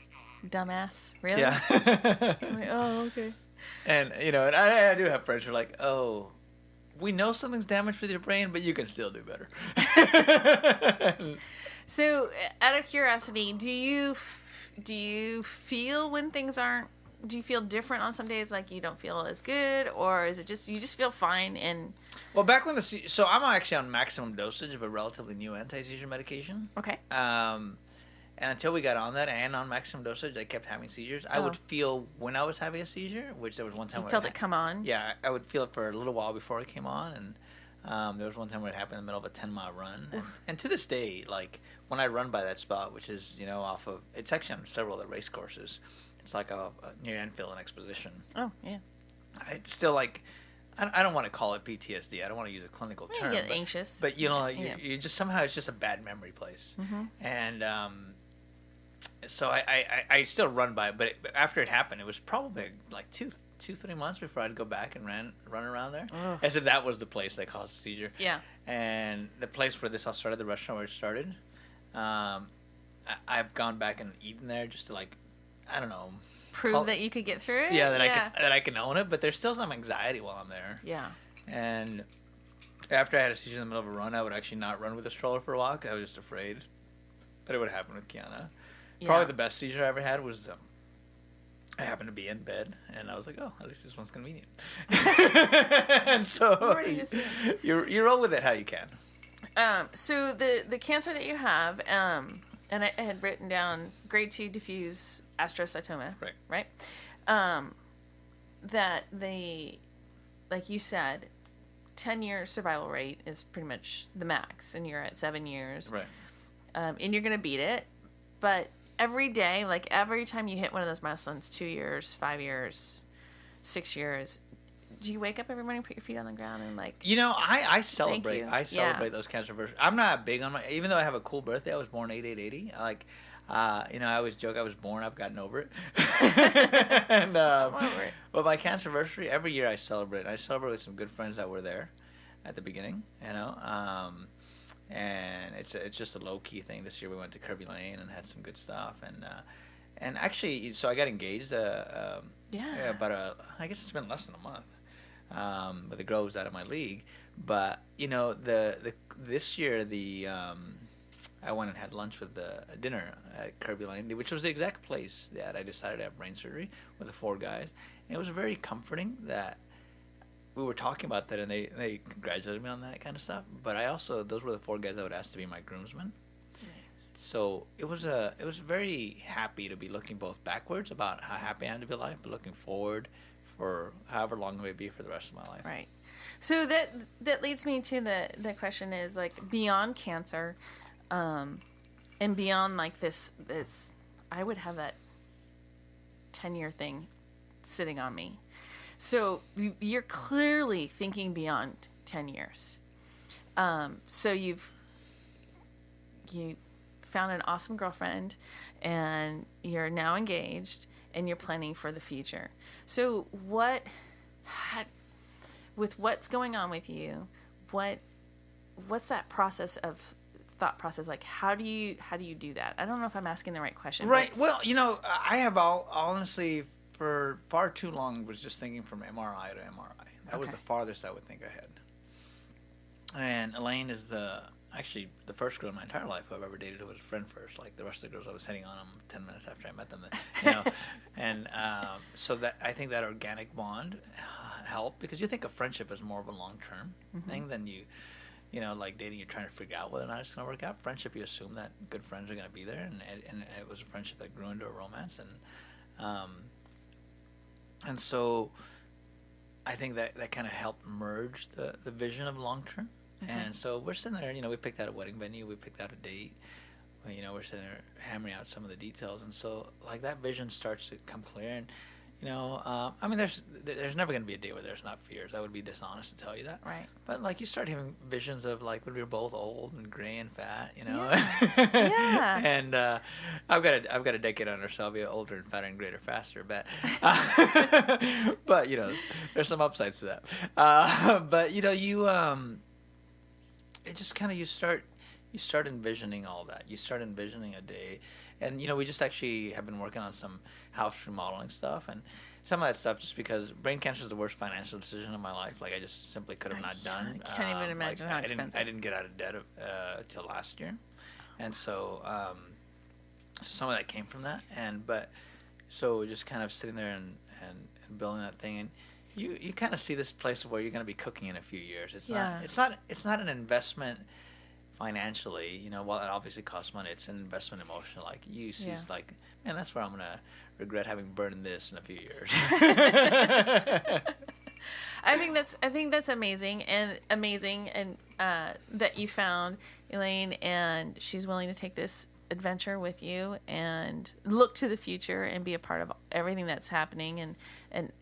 Dumbass? Really? Yeah. I'm like, oh, okay. And, and I do have friends who are like, oh, we know something's damaged with your brain, but you can still do better. So, out of curiosity, do you feel when things aren't? Do you feel different on some days, like you don't feel as good, or is it just you just feel fine? And well, back when so I'm actually on maximum dosage of a relatively new anti-seizure medication. okay, and until we got on that and on maximum dosage, I kept having seizures. I would feel when I was having a seizure, which there was one time you where felt it come on. Yeah, I would feel it for a little while before it came on, and there was one time where it happened in the middle of a 10-mile run. And to this day, like, when I run by that spot, which is, off of, it's actually on several of the race courses. It's like a near Enfield and Exposition. Oh, yeah. I still, like, I don't want to call it PTSD. I don't want to use a clinical term. You get anxious. But, you just, somehow it's just a bad memory place. Mm-hmm. And so I still run by it. But after it happened, it was probably like 2-3 months before I'd go back and run around there, as if that was the place that caused the seizure. Yeah. And the place where this all started, the restaurant where it started, I've gone back and eaten there just to, like, I don't know, prove that you could get through it. Yeah, that I can own it. But there's still some anxiety while I'm there. Yeah. And after I had a seizure in the middle of a run, I would actually not run with a stroller for a while 'cause I was just afraid that it would happen with Kiana. Yeah. Probably the best seizure I ever had was I happened to be in bed, and I was like, oh, at least this one's convenient. And so you roll with it how you can. So the cancer that you have, and I had written down grade 2 diffuse astrocytoma. Right. That they, like you said, 10-year survival rate is pretty much the max, and you're at 7 years. Right. And you're gonna beat it, but every day, like every time you hit one of those milestones, 2 years, 5 years, 6 years, do you wake up every morning, put your feet on the ground, and like? I celebrate. you. I celebrate those cancer anniversaries. I'm not big on even though I have a cool birthday. I was born 8880. Like, I always joke I was born. I've gotten over it. And but my cancer anniversary every year I celebrate. I celebrate with some good friends that were there at the beginning. And it's just a low key thing. This year we went to Kirby Lane and had some good stuff. And actually, so I got engaged. I guess it's been less than a month. But the girl was out of my league. But this year I went and had lunch with the dinner at Kirby Lane, which was the exact place that I decided to have brain surgery with the 4 guys. And it was very comforting that we were talking about that, and they congratulated me on that kind of stuff. But those were the 4 guys I would ask to be my groomsmen. Nice. So it was very happy to be looking both backwards about how happy I am to be alive, but looking forward for however long it may be for the rest of my life. Right. So that leads me to the question is, like, beyond cancer, and beyond like this I would have that 10-year thing sitting on me. So you're clearly thinking beyond 10 years. So you found an awesome girlfriend, and you're now engaged, and you're planning for the future. So with what's going on with you, what's that thought process like? How do you do that? I don't know if I'm asking the right question. Right. Well, I have honestly for far too long was just thinking from MRI to MRI. That was the farthest I would think I had. And Elaine is the first girl in my entire life who I've ever dated who was a friend first. Like the rest of the girls, I was hitting on them 10 minutes after I met them. And so that I think that organic bond helped, because you think of friendship as more of a long-term thing than like dating. You're trying to figure out whether or not it's going to work out. Friendship, you assume that good friends are going to be there, and it was a friendship that grew into a romance, and so I think that kind of helped merge the vision of long term. And so we're sitting there, we picked out a wedding venue, we picked out a date, we're sitting there hammering out some of the details, and so like that vision starts to come clear. And I mean, there's never going to be a day where there's not fears. I would be dishonest to tell you that. Right. But like you start having visions of like when we were both old and gray and fat, Yeah. Yeah. And I've got a decade under, so I'll be older and fatter and greater faster. But but there's some upsides to that. But it just kind of you start envisioning all that. You start envisioning a day. And, we just actually have been working on some house remodeling stuff. And some of that stuff, just because brain cancer is the worst financial decision of my life. Like, I just simply could have not done. I can't even imagine how expensive. I didn't get out of debt till last year. And so some of that came from that. So just kind of sitting there and building that thing. And you kind of see this place where you're going to be cooking in a few years. It's not an investment financially, while it obviously costs money, it's an investment emotional. Like you see, it's like, man, that's where I'm gonna regret having burned this in a few years. I think that's amazing and that you found Elaine and she's willing to take this adventure with you and look to the future and be a part of everything that's happening and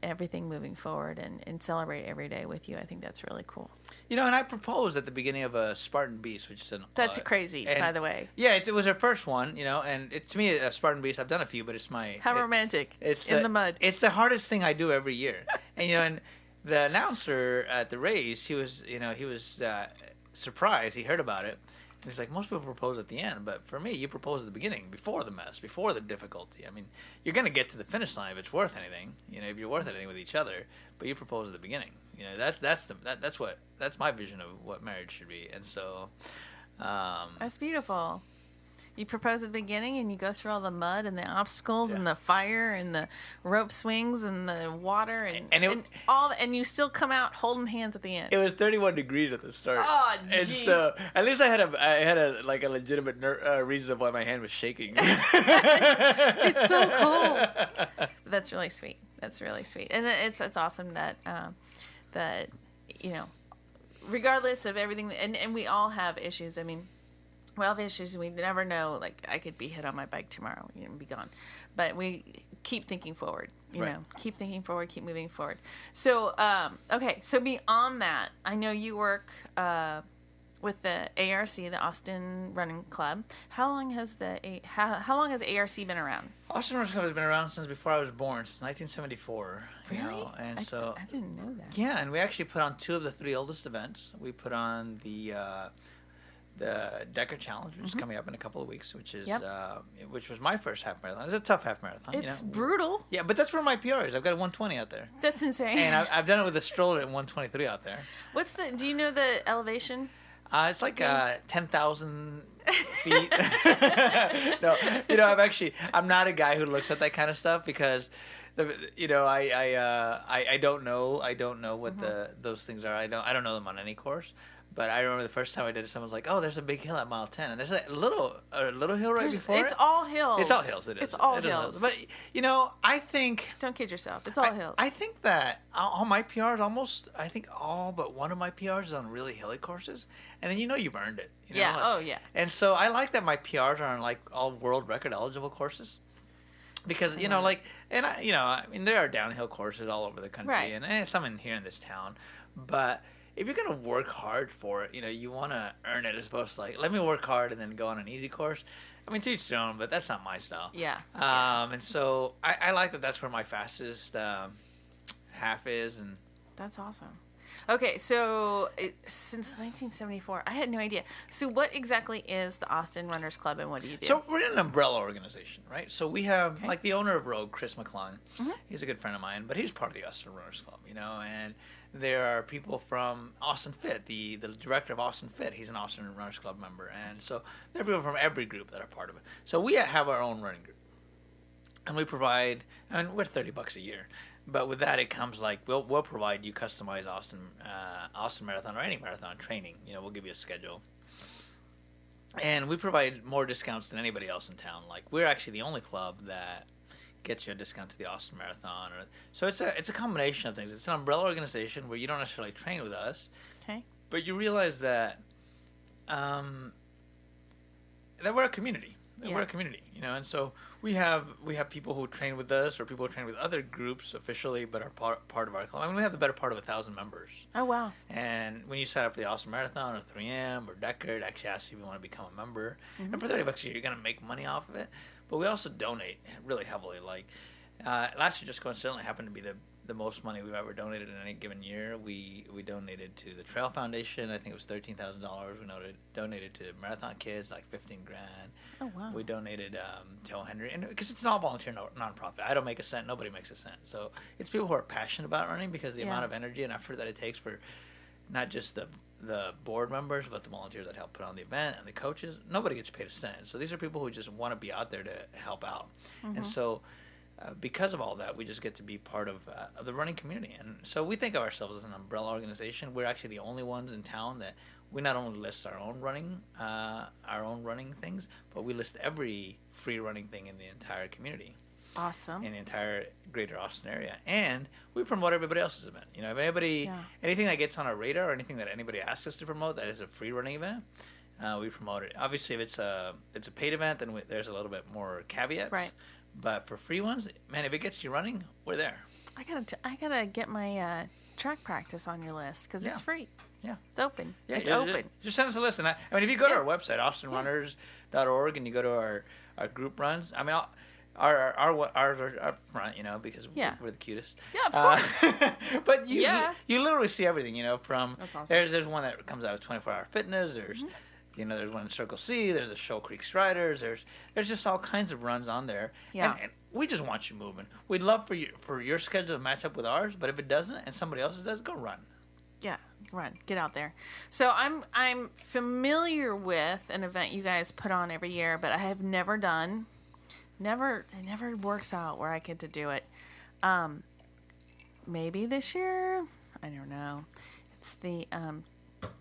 everything moving forward and celebrate every day with you. I think that's really cool. And I proposed at the beginning of a Spartan Beast, which is that's crazy, by the way. Yeah, it was her first one, and to me, a Spartan Beast, I've done a few, but it's how romantic. It's in the mud. It's the hardest thing I do every year. And and the announcer at the race, he was surprised. He heard about it. And he's like, most people propose at the end, but for me, you propose at the beginning, before the mess, before the difficulty. I mean, you're going to get to the finish line if it's worth anything, if you're worth anything with each other, but you propose at the beginning. That's my vision of what marriage should be. And so that's beautiful. You propose at the beginning and you go through all the mud and the obstacles and the fire and the rope swings and the water and you still come out holding hands at the end. It was 31 degrees at the start. Oh, jeez. And so at least I had a legitimate reason of why my hand was shaking. It's so cold. That's really sweet. And it's awesome that regardless of everything, and we all have issues. I mean, we all have issues. We never know. Like, I could be hit on my bike tomorrow and be gone. But we keep thinking forward, keep thinking forward, keep moving forward. So, okay. So beyond that, I know you work with the ARC, the Austin Running Club. How long has ARC been around? Austin Running Club has been around since before I was born, since 1974. Really? And I didn't know that. Yeah, and we actually put on 2 of the 3 oldest events. We put on the Decker Challenge, which is coming up in a couple of weeks, which was my first half marathon. It's a tough half marathon. It's brutal. Yeah, but that's where my PR is. I've got a 120 out there. That's insane. And I've done it with a stroller at 123 out there. Do you know the elevation? It's like 10,000 feet. No, I'm not a guy who looks at that kind of stuff because, I don't know what those things are. I don't know them on any course. But I remember the first time I did it, someone was like, "Oh, there's a big hill at mile 10, and there's a little hill before it." It's all hills. It's all hills. It is. It's all hills. But I think. Don't kid yourself. It's all hills. I think that all my PRs, I think all but one of my PRs is on really hilly courses, and then you've earned it. Yeah. Oh yeah. And so I like that my PRs are on like all world record eligible courses. Because there are downhill courses all over the country, right. and some here in this town, but if you're gonna work hard for it, you want to earn it as opposed to like, let me work hard and then go on an easy course. I mean, to each their own, but that's not my style. Yeah. And so I like that. That's where my fastest half is, and that's awesome. Okay, so since 1974, I had no idea. So what exactly is the Austin Runners Club, and what do you do? So we're an umbrella organization, right? So we have like the owner of Rogue, Chris McClung. He's a good friend of mine, but he's part of the Austin Runners Club, and there are people from Austin Fit, the director of Austin Fit. He's an Austin Runners Club member, and so there are people from every group that are part of it. So we have our own running group, and we provide. I mean, we're $30 a year. But with that, it comes like we'll provide you customized Austin Marathon or any marathon training. We'll give you a schedule, and we provide more discounts than anybody else in town. Like, we're actually the only club that gets you a discount to the Austin Marathon. So it's a combination of things. It's an umbrella organization where you don't necessarily train with us, but you realize that that we're a community. We're a community, and so we have people who train with us or people who train with other groups officially, but are part of our club. I mean, we have the better part of 1,000 members. Oh, wow. And when you sign up for the Austin Marathon or 3M or Decker, it actually asks you if you want to become a member. And for $30 a year, you're going to make money off of it. But we also donate really heavily. Like last year, just coincidentally happened to be the most money we've ever donated in any given year. We donated to the Trail Foundation. I think it was $13,000. We donated to Marathon Kids, like $15,000. Oh, wow. We donated to O. Henry, and because it's an all volunteer nonprofit. I don't make a cent. Nobody makes a cent. So it's people who are passionate about running because the amount of energy and effort that it takes for not just the board members, but the volunteers that help put on the event and the coaches. Nobody gets paid a cent. So these are people who just want to be out there to help out. And so because of all that, we just get to be part of the running community. And so we think of ourselves as an umbrella organization. We're actually the only ones in town that we not only list our own running things, but we list every free running thing in the entire community. Awesome. In the entire greater Austin area. And we promote everybody else's event. If anybody, anything that gets on our radar or anything that anybody asks us to promote that is a free running event, we promote it. Obviously, if it's a paid event, then there's a little bit more caveats. Right. But for free ones, man, if it gets you running, we're there. I gotta get my track practice on your list because it's free. Yeah. It's open. Yeah, it's open. Just send us a list. And I mean, if you go to our website, austinrunners.org, and you go to our group runs, I mean, ours are up front, because we're the cutest. Yeah, of course. But you literally see everything, from That's awesome. There's one that comes out of 24-hour fitness. There's there's one in Circle C. There's a Shoal Creek Striders. There's just all kinds of runs on there. Yeah. And we just want you moving. We'd love for your schedule to match up with ours. But if it doesn't, and somebody else's does, go run. Yeah, run. Get out there. So I'm familiar with an event you guys put on every year, but I have never done. It never works out where I get to do it. Maybe this year. I don't know. It's the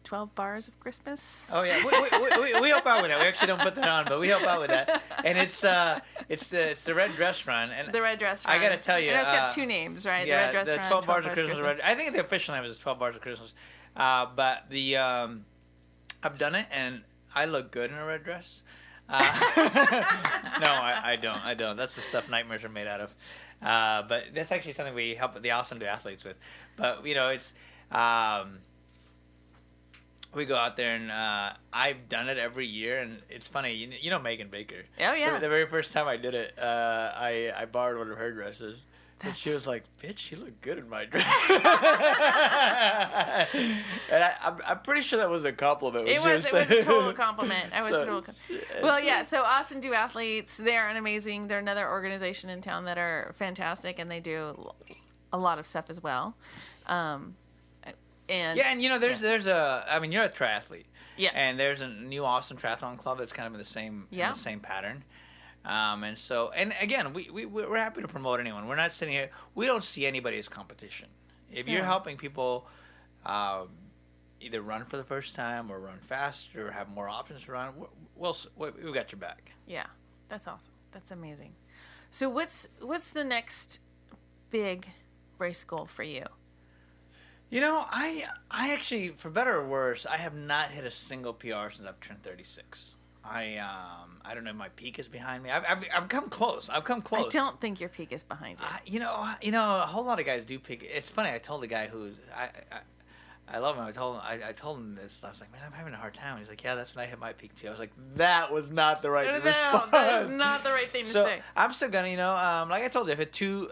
12 Bars of Christmas. Oh yeah, we help out with that. We actually don't put that on, but we help out with that. And it's the Red Dress Run. And the Red Dress Run. I gotta tell you, and it's got two names, right? Yeah, the Red Dress the Run. 12 Bars of Christmas. I think the official name is 12 Bars of Christmas. But the I've done it, and I look good in a red dress. No, I don't. That's the stuff nightmares are made out of. But that's actually something we help the Austin do athletes with. But it's we go out there, and I've done it every year, and it's funny. You know Megan Baker. Oh yeah. The very first time I did it, I borrowed one of her dresses. And she was like, "Bitch, you look good in my dress." And I'm pretty sure that was a compliment. It was a total compliment. Well, yeah. So Austin Do Athletes, they're amazing. They're another organization in town that are fantastic, and they do a lot of stuff as well. And there's I mean, you're a triathlete. Yeah. And there's a new Austin Triathlon Club that's kind of in the same pattern. And again, we're happy to promote anyone. We're not sitting here. We don't see anybody as competition. If you're helping people either run for the first time or run faster or have more options to run, we've got your back. Yeah, that's awesome. That's amazing. So what's the next big race goal for you? I actually, for better or worse, I have not hit a single PR since I've turned 36. I don't know if my peak is behind me. I've come close. I don't think your peak is behind you. A whole lot of guys do peak. It's funny. I told the guy who I love him. I told him this. I was like, man, I'm having a hard time. He's like, yeah, that's when I hit my peak too. I was like, that was not the right response. That is not the right thing to say. I'm still gonna, like I told you, I've hit two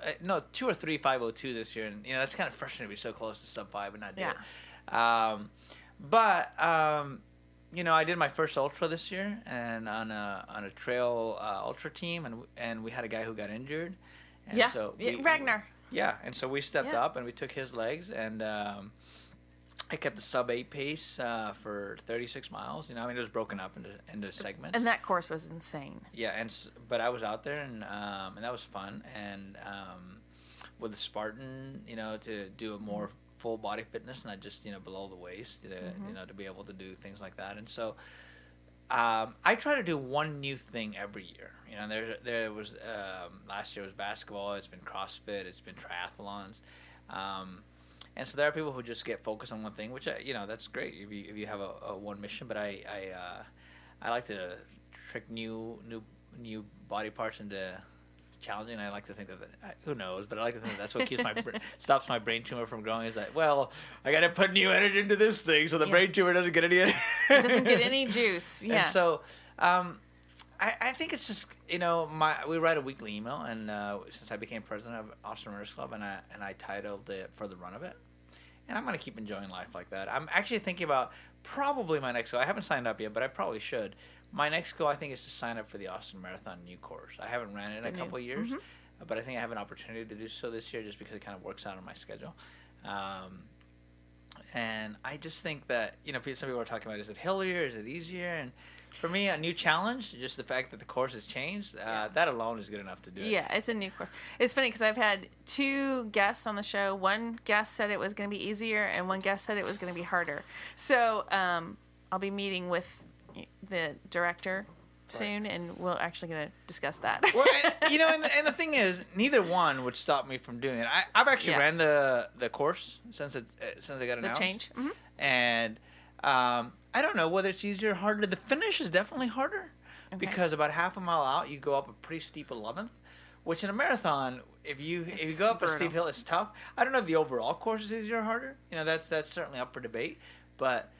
or three 502 this year, and that's kind of frustrating to be so close to sub 5 and not do it. I did my first ultra this year, and on a trail ultra team, and we had a guy who got injured. And so Ragnar. And so we stepped up and we took his legs, and I kept the sub 8 pace for 36 miles. It was broken up into segments. And that course was insane. Yeah, but I was out there, and that was fun. And with the Spartan, to do a more full body fitness, not just below the waist, to be able to do things like that. And so I try to do one new thing every year. There was last year was basketball. It's been CrossFit. It's been triathlons. And so there are people who just get focused on one thing, which that's great if you have a one mission. But I like to trick new body parts into challenging. I like to think that who knows, but I like to think that's what keeps stops my brain tumor from growing. Is that, well, I got to put new energy into this thing so the brain tumor doesn't get any. It doesn't get any juice. Yeah. And so, I think it's just, we write a weekly email, and since I became president of Austin Runners Club, and I titled it For the Run of It, and I'm gonna keep enjoying life like that. I'm actually thinking about probably my next goal. I haven't signed up yet, but I probably should. My next goal, I think, is to sign up for the Austin Marathon new course. I haven't ran it in a couple of years, but I think I have an opportunity to do so this year just because it kind of works out on my schedule. And I just think that, some people are talking about, is it hillier, is it easier? And for me, a new challenge, just the fact that the course has changed, that alone is good enough to do it. Yeah, it's a new course. It's funny because I've had 2 guests on the show. One guest said it was going to be easier, and one guest said it was going to be harder. So I'll be meeting with the director soon, and we're actually going to discuss that. Well, and the thing is, neither one would stop me from doing it. I've actually ran the course since it got announced. The change. Mm-hmm. And I don't know whether it's easier or harder. The finish is definitely harder because about half a mile out, you go up a pretty steep 11th, which in a marathon, if you go up brutal. A steep hill, it's tough. I don't know if the overall course is easier or harder. That's certainly up for debate, but.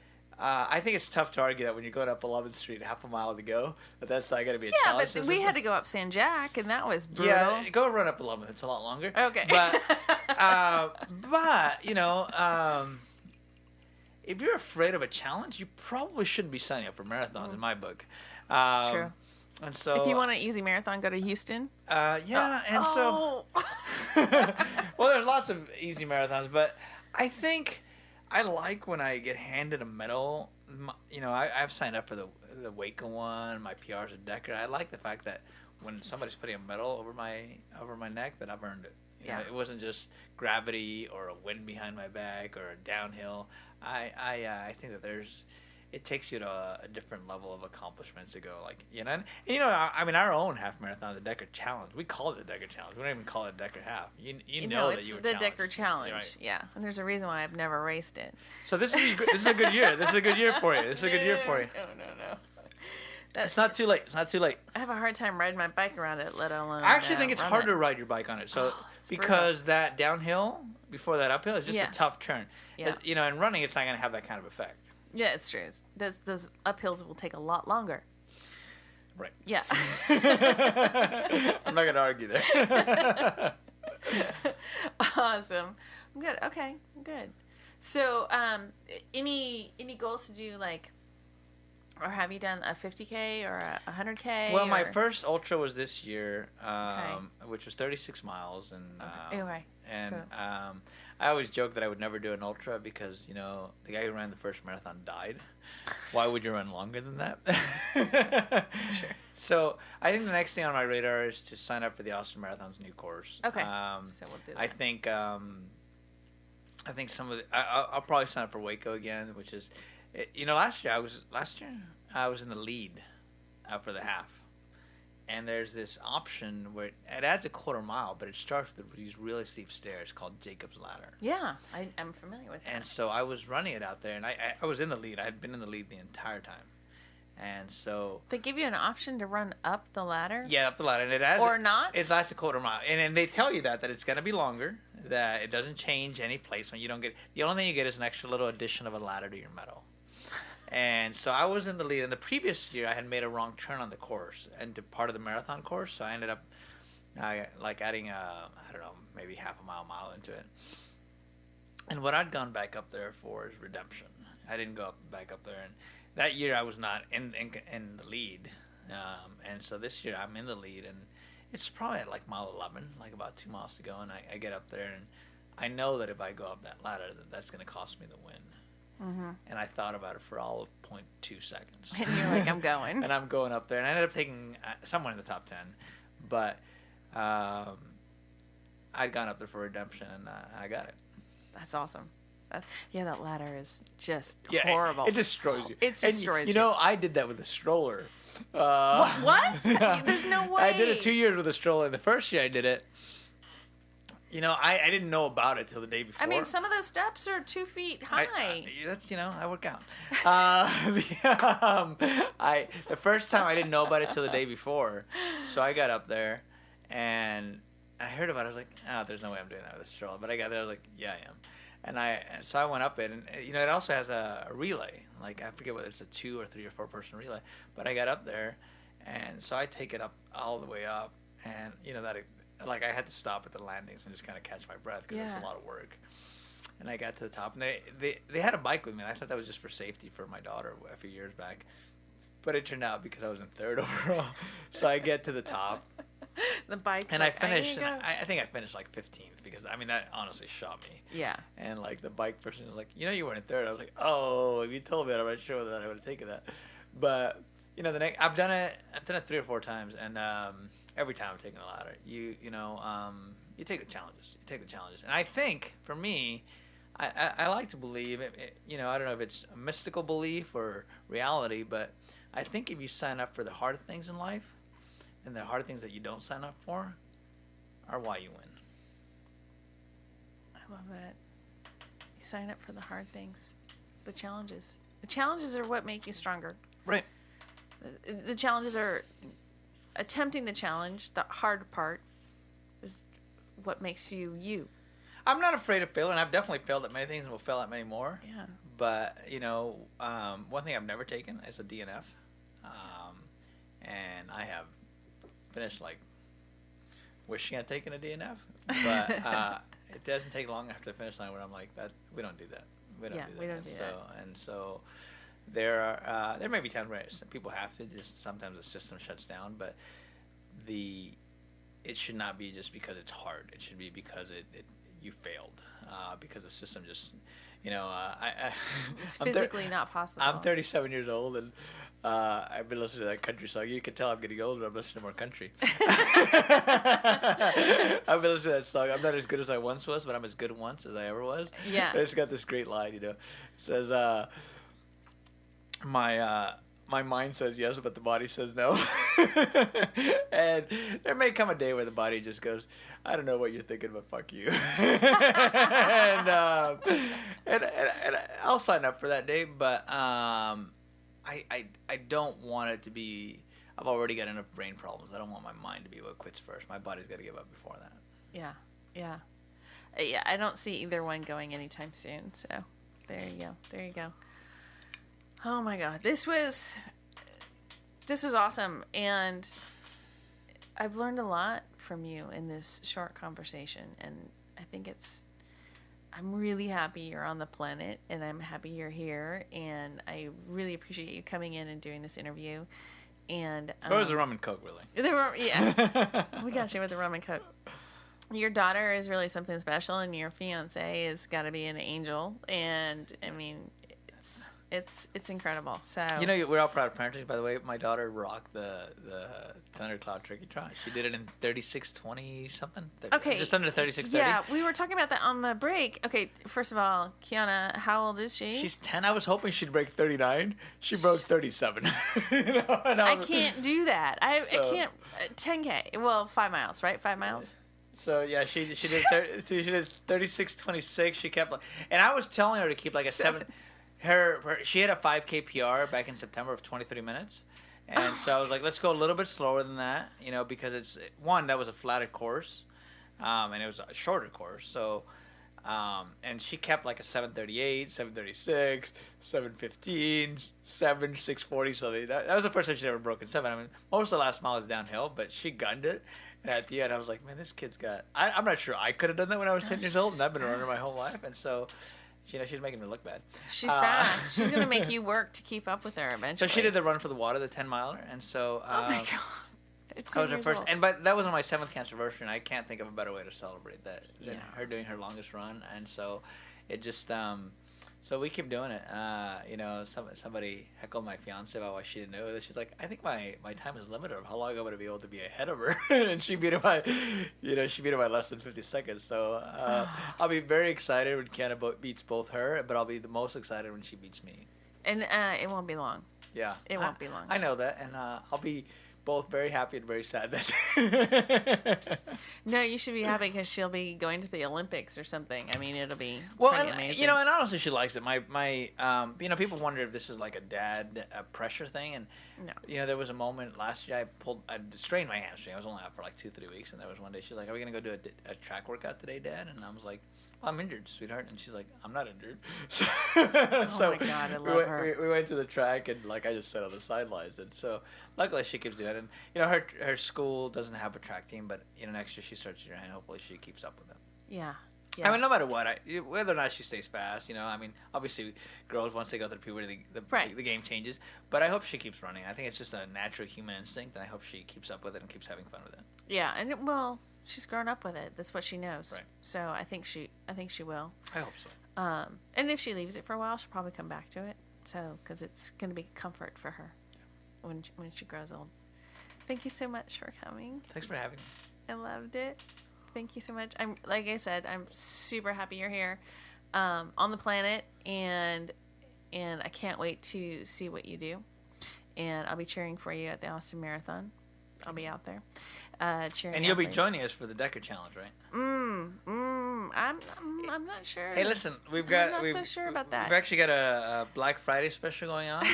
I think it's tough to argue that when you're going up 11th Street, half a mile to go, that's not going to be a challenge. Yeah, but we had to go up San Jack, and that was brutal. Yeah, go run up 11th. It's a lot longer. Okay. But if you're afraid of a challenge, you probably shouldn't be signing up for marathons in my book. True. And so, if you want an easy marathon, go to Houston. So, well, there's lots of easy marathons, but I think. I like when I get handed a medal. I've signed up for the Waco one. My PR's a Decker. I like the fact that when somebody's putting a medal over my neck, that I've earned it. It wasn't just gravity or a wind behind my back or a downhill. I think that it takes you to a different level of accomplishments to go our own half marathon, the Decker Challenge. We call it the Decker Challenge. We don't even call it Decker Half. You know that you were the challenged. Decker Challenge. Right. Yeah, and there's a reason why I've never raced it. So this is a good year. This is a good year for you. No. It's not too late. I have a hard time riding my bike around it, let alone. I actually think it's harder to ride your bike on it. So because that downhill before that uphill is just a tough turn. Yeah. In running, it's not going to have that kind of effect. Yeah, it's true. Those uphills will take a lot longer. Right. Yeah. I'm not going to argue there. Awesome. I'm good. Okay, I'm good. So, any goals to do or have you done a 50K or a 100K? Well, my first ultra was this year, which was 36 miles, and I always joke that I would never do an ultra because the guy who ran the first marathon died. Why would you run longer than that? That's true. So I think the next thing on my radar is to sign up for the Austin Marathon's new course. Okay. So we'll do that. I think some of I'll probably sign up for Waco again, which is, last year I was in the lead for the half. And there's this option where it adds a quarter mile, but it starts with these really steep stairs called Jacob's Ladder. Yeah, I'm familiar with that. And so I was running it out there, and I was in the lead. I had been in the lead the entire time. And so... They give you an option to run up the ladder? Yeah, up the ladder. And it adds... Or not? It adds a quarter mile. And they tell you that it's going to be longer, that it doesn't change any placement. You don't get... The only thing you get is an extra little addition of a ladder to your medal. And so I was in the lead. And the previous year, I had made a wrong turn on the course and to part of the marathon course. So I ended up adding maybe half a mile into it. And what I'd gone back up there for is redemption. I didn't go back up there. And that year I was not in the lead. And so this year I'm in the lead. And it's probably at mile 11, about 2 miles to go. And I get up there. And I know that if I go up that ladder, that's going to cost me the win. Mm-hmm. And I thought about it for all of 0.2 seconds. And you're like, I'm going. And I'm going up there. And I ended up taking someone in the top 10. But I'd gone up there for redemption, and I got it. That's awesome. That ladder is just horrible. It destroys you. It destroys you. I did that with a stroller. What? There's no way. I did it 2 years with a stroller. The first year I did it, I didn't know about it till the day before. I mean, some of those steps are 2 feet high. I work out. The first time I didn't know about it till the day before, so I got up there, and I heard about it. I was like, there's no way I'm doing that with a stroller. But I got there, I was like, yeah, I am. So I went up it, and it also has a relay. Like, I forget whether it's a 2 or 3 or 4 person relay. But I got up there, and so I take it up all the way up, and I had to stop at the landings and just kind of catch my breath because it's a lot of work. And I got to the top, and they had a bike with me, and I thought that was just for safety for my daughter a few years back. But it turned out because I was in 3rd overall. So I get to the top. The bike's and like, I finished. I think I finished like 15th because that honestly shot me. Yeah. And like the bike person was like, you weren't in 3rd. I was like, oh, if you told me that, I'm not sure that I would have taken that. But I've done it 3 or 4 times, and every time I'm taking the ladder, you take the challenges. And I think for me, I like to believe it. I don't know if it's a mystical belief or reality, but I think if you sign up for the hard things in life, and the hard things that you don't sign up for are why you win. I love that. You sign up for the hard things, the challenges. The challenges are what make you stronger. Right. The challenges are attempting the challenge. The hard part is what makes you you. I'm not afraid of failure, and I've definitely failed at many things and will fail at many more. Yeah. But, one thing I've never taken is a DNF. And I have finished wishing I'd taken a DNF, but it doesn't take long after the finish line where I'm like, that we don't do that. We don't do that. And so there may be times where people have to, just sometimes the system shuts down, but it should not be just because it's hard. It should be because you failed, because the system just it's physically not possible. I'm 37 years old, and I've been listening to that country song. You can tell I'm getting older. I'm listening to more country. I've been listening to that song. I'm not as good as I once was, but I'm as good once as I ever was. Yeah. And it's got this great line, It says, my mind says yes, but the body says no. And there may come a day where the body just goes, I don't know what you're thinking, but fuck you. and I'll sign up for that day, but I don't want it to be. I've already got enough brain problems. I don't want my mind to be what quits first. My body's got to give up before that. Yeah. I don't see either one going anytime soon. So there you go. Oh my God, this was awesome, and I've learned a lot from you in this short conversation, and I think I'm really happy you're on the planet, and I'm happy you're here, and I really appreciate you coming in and doing this interview. And what was the Rum and Coke, really? We got you with the Rum and Coke. Your daughter is really something special, and your fiance has got to be an angel, and I mean, it's incredible. So we're all proud of parenting. By the way, my daughter rocked the Thundercloud Turkey Trot. She did it in 36:20 something. Okay, just under 36:30. Yeah, we were talking about that on the break. Okay, first of all, Kiana, how old is she? She's 10. I was hoping she'd break 39. She broke 37. I can't do that. I can't 10K. Well, 5 miles, right? 5 miles. So yeah, she did 36:26. She kept and I was telling her to keep like a 7. She had a 5K PR back in September of 23 minutes. And so I was like, let's go a little bit slower than that, because that was a flatter course, and it was a shorter course. So, and she kept like a 7:38, 7:36, 7:15, 6:40. So that was the first time she'd ever broken 7. I mean, most of the last mile is downhill, but she gunned it. And at the end, I was like, man, this kid's got. I'm not sure I could have done that when I was 10 years old, and I've been a runner my whole life. And so. She's making me look bad. She's fast. She's going to make you work to keep up with her eventually. So she did the Run for the Water, the 10-miler, and so... oh, my God. It's that was her first... But that was on my 7th cancer anniversary, and I can't think of a better way to celebrate that than her doing her longest run. And so it just... So we keep doing it. Somebody heckled my fiance about why she didn't know this. She's like, I think my time is limited of how long I'm going to be able to be ahead of her. And she beat it by, by less than 50 seconds. So I'll be very excited when Kiana beats both her, but I'll be the most excited when she beats me. And it won't be long. Yeah. It won't be long. I know that. And I'll be both very happy and very sad that. No, you should be happy because she'll be going to the Olympics or something. I mean, it'll be Well, pretty and amazing. you know, and honestly, she likes it. People wonder if this is like a dad pressure thing, and No. you know, there was a moment last year I strained my hamstring. I was only out for like 2-3 weeks, and there was one day she's like, "Are we gonna go do a track workout today, Dad?" And I was like, "I'm injured, sweetheart," and she's like, "I'm not injured." So, Oh my God, I love her. We went to the track, and like I just sat on the sidelines, and so luckily she keeps doing it. And you know, her school doesn't have a track team, but you know, next year she starts junior high, and hopefully she keeps up with it. Yeah. I mean, no matter what, whether or not she stays fast, you know, I mean, obviously, girls, once they go through puberty, Right. the game changes. But I hope she keeps running. I think it's just a natural human instinct, and I hope she keeps up with it and keeps having fun with it. Yeah, and well, she's grown up with it. That's what she knows. Right. So I think she will. I hope so. And if she leaves it for a while, she'll probably come back to it. So because it's going to be comfort for her when she grows old. Thank you so much for coming. Thanks for having me. I loved it. Thank you so much. Like I said, I'm super happy you're here, on the planet, and I can't wait to see what you do. And I'll be cheering for you at the Austin Marathon. I'll be out there, cheering. And you'll be athletes. joining us for the Decker Challenge, right? I'm not sure. Hey, listen, I'm not so sure about that. We've actually got a Black Friday special going on.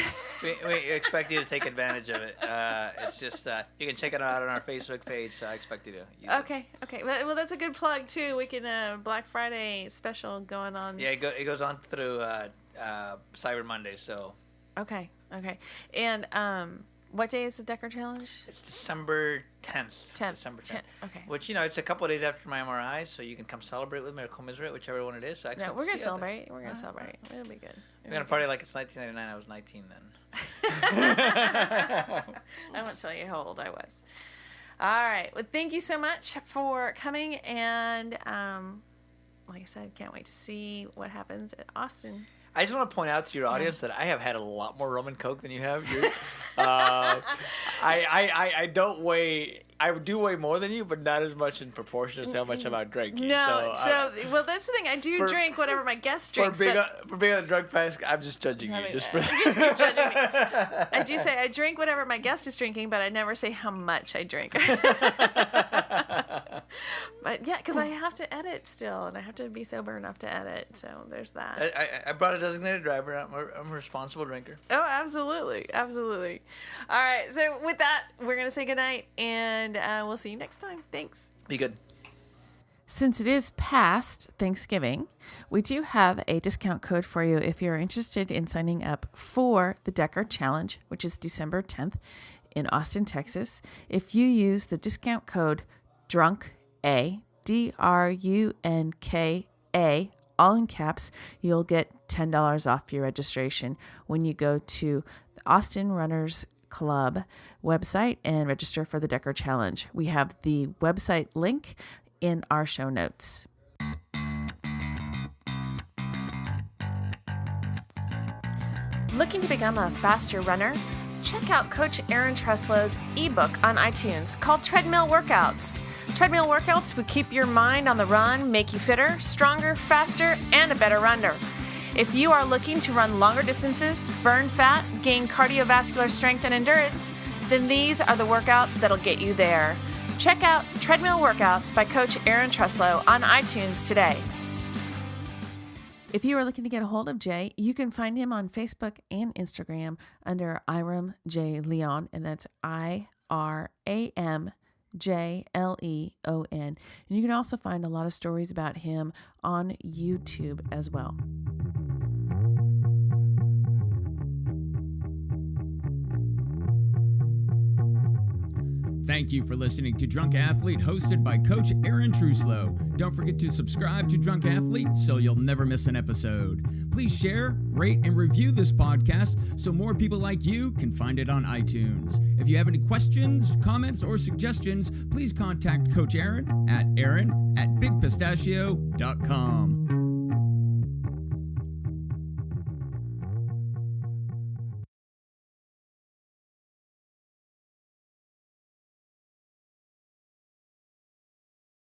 we expect you to take advantage of it. It's just you can check it out on our Facebook page. So I expect you to. Use it. Okay. Well, that's a good plug too. We can Black Friday special going on. Yeah, it goes on through Cyber Monday. So. Okay. And what day is the Decker Challenge? It's December 10th. December 10th. Okay. Which, you know, it's a couple of days after my MRI, so you can come celebrate with me or commiserate, whichever one it is. So I No, expect we're to gonna see you out there. celebrate. We're gonna celebrate. It'll be good. We're going to party like it's 1999. I was 19 then. I won't tell you how old I was. All right. Well, thank you so much for coming, and like I said, can't wait to see what happens at Austin. I just want to point out to your audience that I have had a lot more Rum and Coke than you have. I do weigh more than you, but not as much in proportion as how much I'm out drinking. No, well, that's the thing. I do drink whatever my guest drinks. For being on the drug pass, I'm just judging you. Just keep judging me. I do say I drink whatever my guest is drinking, but I never say how much I drink. But yeah, because I have to edit still, and I have to be sober enough to edit. So there's that. I brought a designated driver. I'm a responsible drinker. Oh, absolutely. All right. So with that, we're gonna say goodnight, and we'll see you next time. Thanks. Be good. Since it is past Thanksgiving, we do have a discount code for you if you're interested in signing up for the Decker Challenge, which is December 10th in Austin, Texas. If you use the discount code DRUNKA, DRUNKA, all in caps, you'll get $10 off your registration when you go to the Austin Runners Club website and register for the Decker Challenge. We have the website link in our show notes. Looking to become a faster runner? Check out Coach Aaron Truslow's ebook on iTunes called Treadmill Workouts. Treadmill Workouts will keep your mind on the run, make you fitter, stronger, faster, and a better runner. If you are looking to run longer distances, burn fat, gain cardiovascular strength and endurance, then these are the workouts that'll get you there. Check out Treadmill Workouts by Coach Aaron Truslow on iTunes today. If you are looking to get a hold of Jay, you can find him on Facebook and Instagram under Iram J Leon, and that's IRAMJLEON. And you can also find a lot of stories about him on YouTube as well. Thank you for listening to Drunk Athlete, hosted by Coach Aaron Truslow. Don't forget to subscribe to Drunk Athlete so you'll never miss an episode. Please share, rate, and review this podcast so more people like you can find it on iTunes. If you have any questions, comments, or suggestions, please contact Coach Aaron at bigpistachio.com.